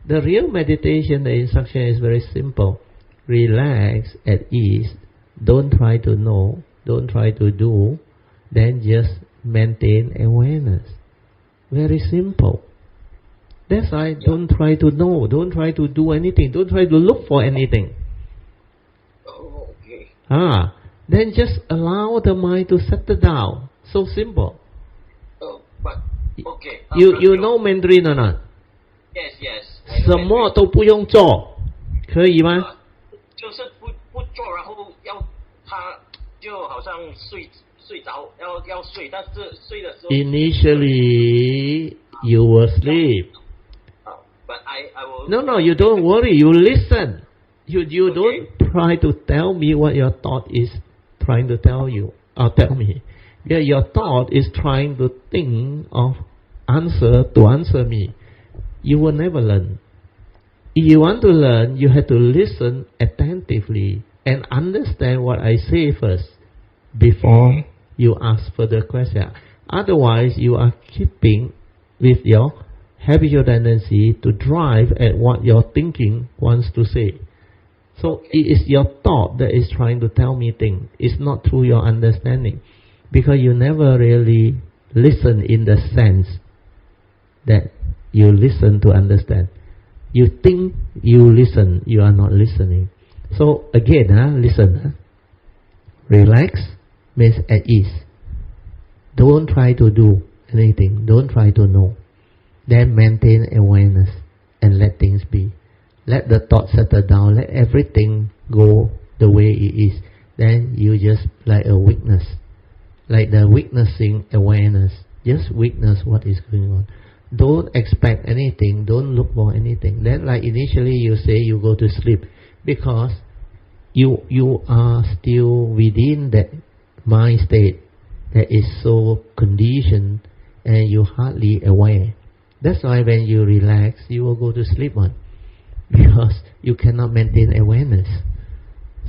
The real meditation, the instruction is very simple. Relax, at ease. Don't try to know. Don't try to do. Then just maintain awareness. Very simple. That's why don't try to know. Don't try to do anything. Don't try to look for anything. Okay. Then just allow the mind to settle down. So simple. But okay. You know Mandarin or not? Yes, yes. 什么都不用做，可以吗？就是不做，然后他就好像睡着，要睡，但是睡的时候。Initially, you will sleep. But I will. No, you don't worry. You listen. You don't try to tell me what your thought is trying to tell you or tell me. Yeah, your thought is trying to think of answer to answer me. You will never learn. If you want to learn, you have to listen attentively and understand what I say first before you ask further question. Otherwise, you are keeping with your habitual tendency to drive at what your thinking wants to say. So it is your thought that is trying to tell me things. It's not through your understanding. Because you never really listen in the sense that you listen to understand. You think you listen, you are not listening. So again, listen. Relax means at ease. Don't try to do anything. Don't try to know. Then maintain awareness and let things be. Let the thought settle down. Let everything go the way it is. Then you just like a witness. Like the witnessing awareness. Just witness what is going on. Don't expect anything. Don't look for anything. Then like initially you say you go to sleep. Because you are still within that mind state that is so conditioned and you hardly aware. That's why when you relax, you will go to sleep on. Because you cannot maintain awareness.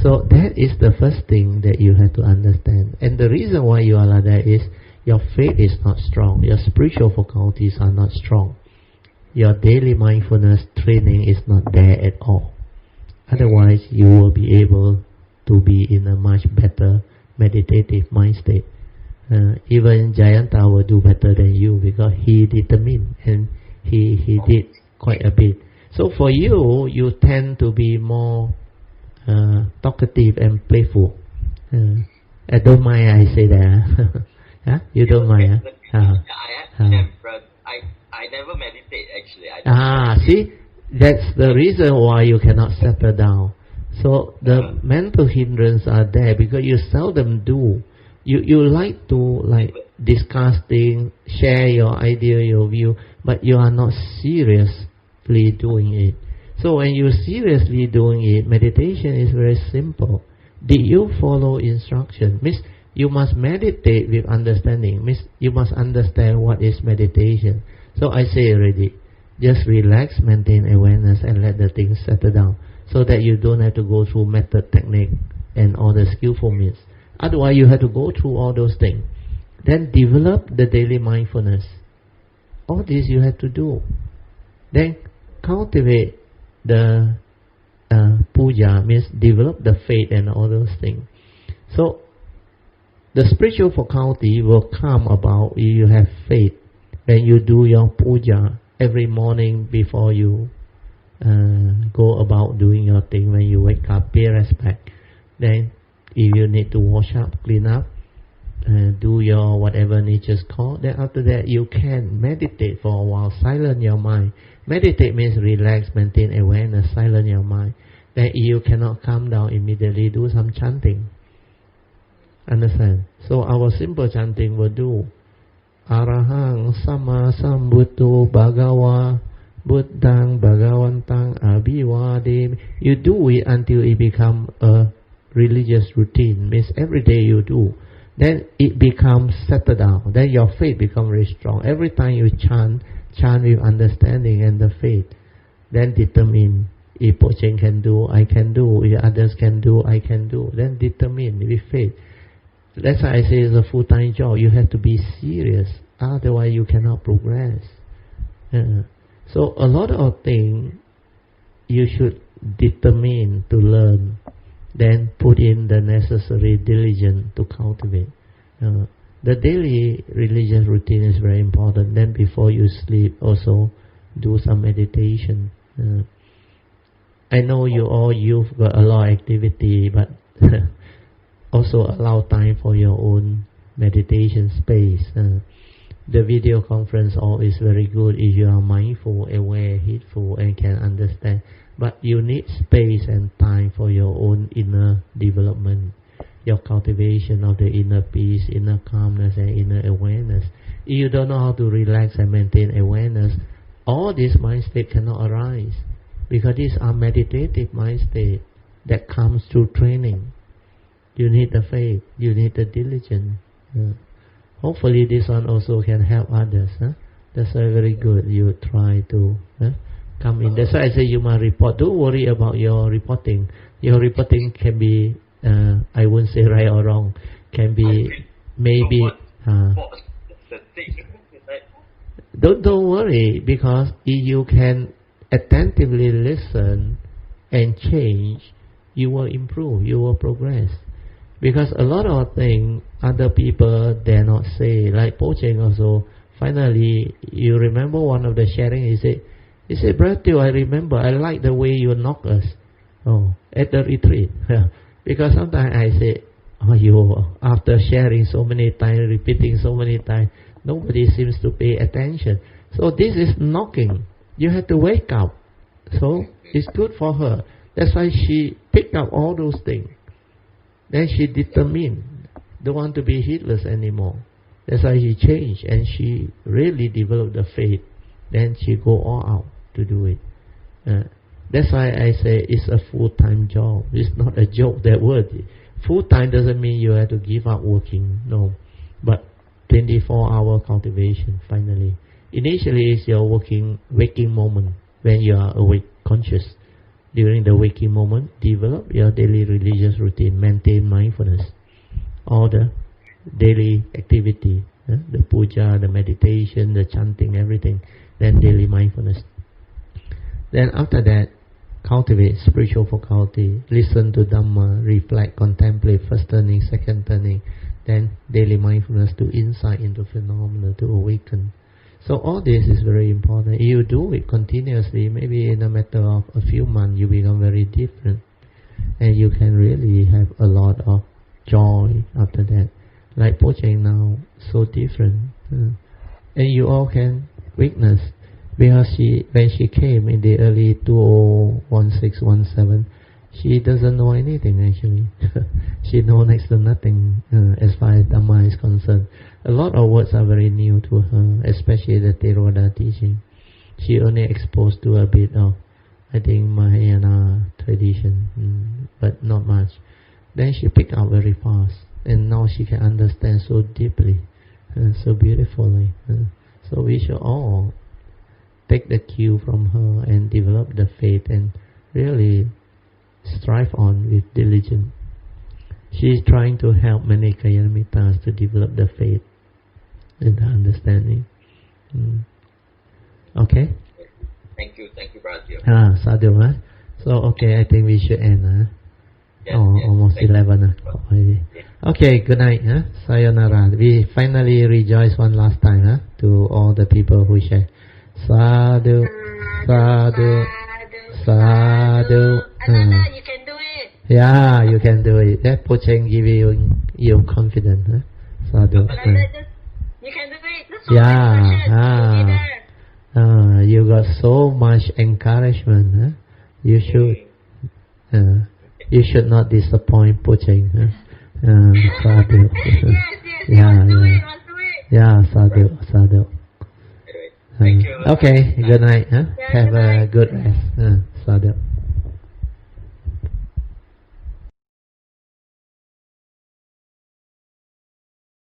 So that is the first thing that you have to understand. And the reason why you are like that is your faith is not strong. Your spiritual faculties are not strong. Your daily mindfulness training is not there at all. Otherwise, you will be able to be in a much better meditative mind state. Even Jayanta will do better than you because he determined and he did quite a bit. So for you, you tend to be more talkative and playful. I don't mind I say that. Huh? You don't mind? I never meditate actually. See? That's the reason why you cannot settle down. So the mental hindrance are there because you seldom do. You like to discuss things, share your idea, your view, but you are not seriously doing it. So when you're seriously doing it, meditation is very simple. Did you follow instruction? Means you must meditate with understanding. Means you must understand what is meditation. So I say already, just relax, maintain awareness and let the things settle down. So that you don't have to go through method, technique and all the skillful means. Otherwise you have to go through all those things. Then develop the daily mindfulness. All this you have to do. Then cultivate the puja, means develop the faith and all those things. So the spiritual faculty will come about if you have faith. When you do your puja every morning before you go about doing your thing, when you wake up, pay respect. Then if you need to wash up, clean up, do your whatever nature's called, then after that you can meditate for a while, silence your mind. Meditate means relax, maintain awareness, silence your mind. Then if you cannot calm down immediately, do some chanting. Understand? So our simple chanting will do Arahang Sama Sambuddho Bhagava Buddhang Bhagavantang Abhivademi. You do it until it becomes a religious routine. Means every day you do. Then it becomes settled down. Then your faith becomes very strong. Every time you chant with understanding and the faith. Then determine if Pochen can do, I can do. If others can do, I can do. Then determine with faith. That's why I say it's a full-time job. You have to be serious. Otherwise you cannot progress. So a lot of things you should determine to learn. Then put in the necessary diligence to cultivate. The daily religious routine is very important. Then before you sleep also do some meditation. I know you all, you've got a lot of activity, but Also allow time for your own meditation space. The video conference all is very good if you are mindful, aware, heedful, and can understand. But you need space and time for your own inner development, your cultivation of the inner peace, inner calmness, and inner awareness. If you don't know how to relax and maintain awareness, all this mind state cannot arise, because these are meditative mind state that comes through training. You need the faith, you need the diligence. Hopefully this one also can help others. That's why very good. You try to come in. That's why I say you must report. Don't worry about your reporting. Your reporting can be, I won't say right or wrong, can be maybe... Don't worry, because if you can attentively listen and change, you will improve, you will progress. Because a lot of things other people dare not say, like Pocheng also. Finally, you remember one of the sharing, he said, Brother Teo, I remember, I like the way you knock us. At the retreat. Because sometimes I say, after sharing so many times, repeating so many times, nobody seems to pay attention. So this is knocking. You have to wake up. So it's good for her. That's why she picked up all those things. Then she determined, don't want to be heedless anymore. That's why she changed, and she really developed the faith. Then she go all out to do it. That's why I say it's a full-time job. It's not a joke, that word. Full-time doesn't mean you have to give up working, no. But 24-hour cultivation, finally. Initially, it's your waking moment, when you are awake, conscious. During the waking moment, develop your daily religious routine, maintain mindfulness. All the daily activity, the puja, the meditation, the chanting, everything. Then daily mindfulness. Then after that, cultivate spiritual faculty, listen to Dhamma, reflect, contemplate, first turning, second turning, then daily mindfulness to insight into phenomena, to awaken. So all this is very important. If you do it continuously, maybe in a matter of a few months, you become very different. And you can really have a lot of joy after that. Like Pocheng now, so different. And you all can witness. Because when she came in the early 2016-17, she doesn't know anything actually. She knows next to nothing as far as Dhamma is concerned. A lot of words are very new to her, especially the Theravada teaching. She only exposed to a bit of, I think, Mahayana tradition, but not much. Then she picked up very fast, and now she can understand so deeply, so beautifully. So we should all take the cue from her and develop the faith and really strive on with diligence. She is trying to help many Kalyanamitas to develop the faith and the understanding. Okay? Thank you, Brother. Sadhu. So, okay, I think we should end. Yes, almost 11 o'clock already. Okay, good night. Sayonara. We finally rejoice one last time to all the people who share. Sadhu, sadhu, sadhu. Ananda, you can do it. Yeah, you can do it. That Pocheng give you confidence. Sadhu. Ananda, you can do it. That's all. You got so much encouragement. You should not disappoint Pocheng. Sadhu. Yeah, sadhu. Thank you. Okay, good night. Have a good rest. Sadhu.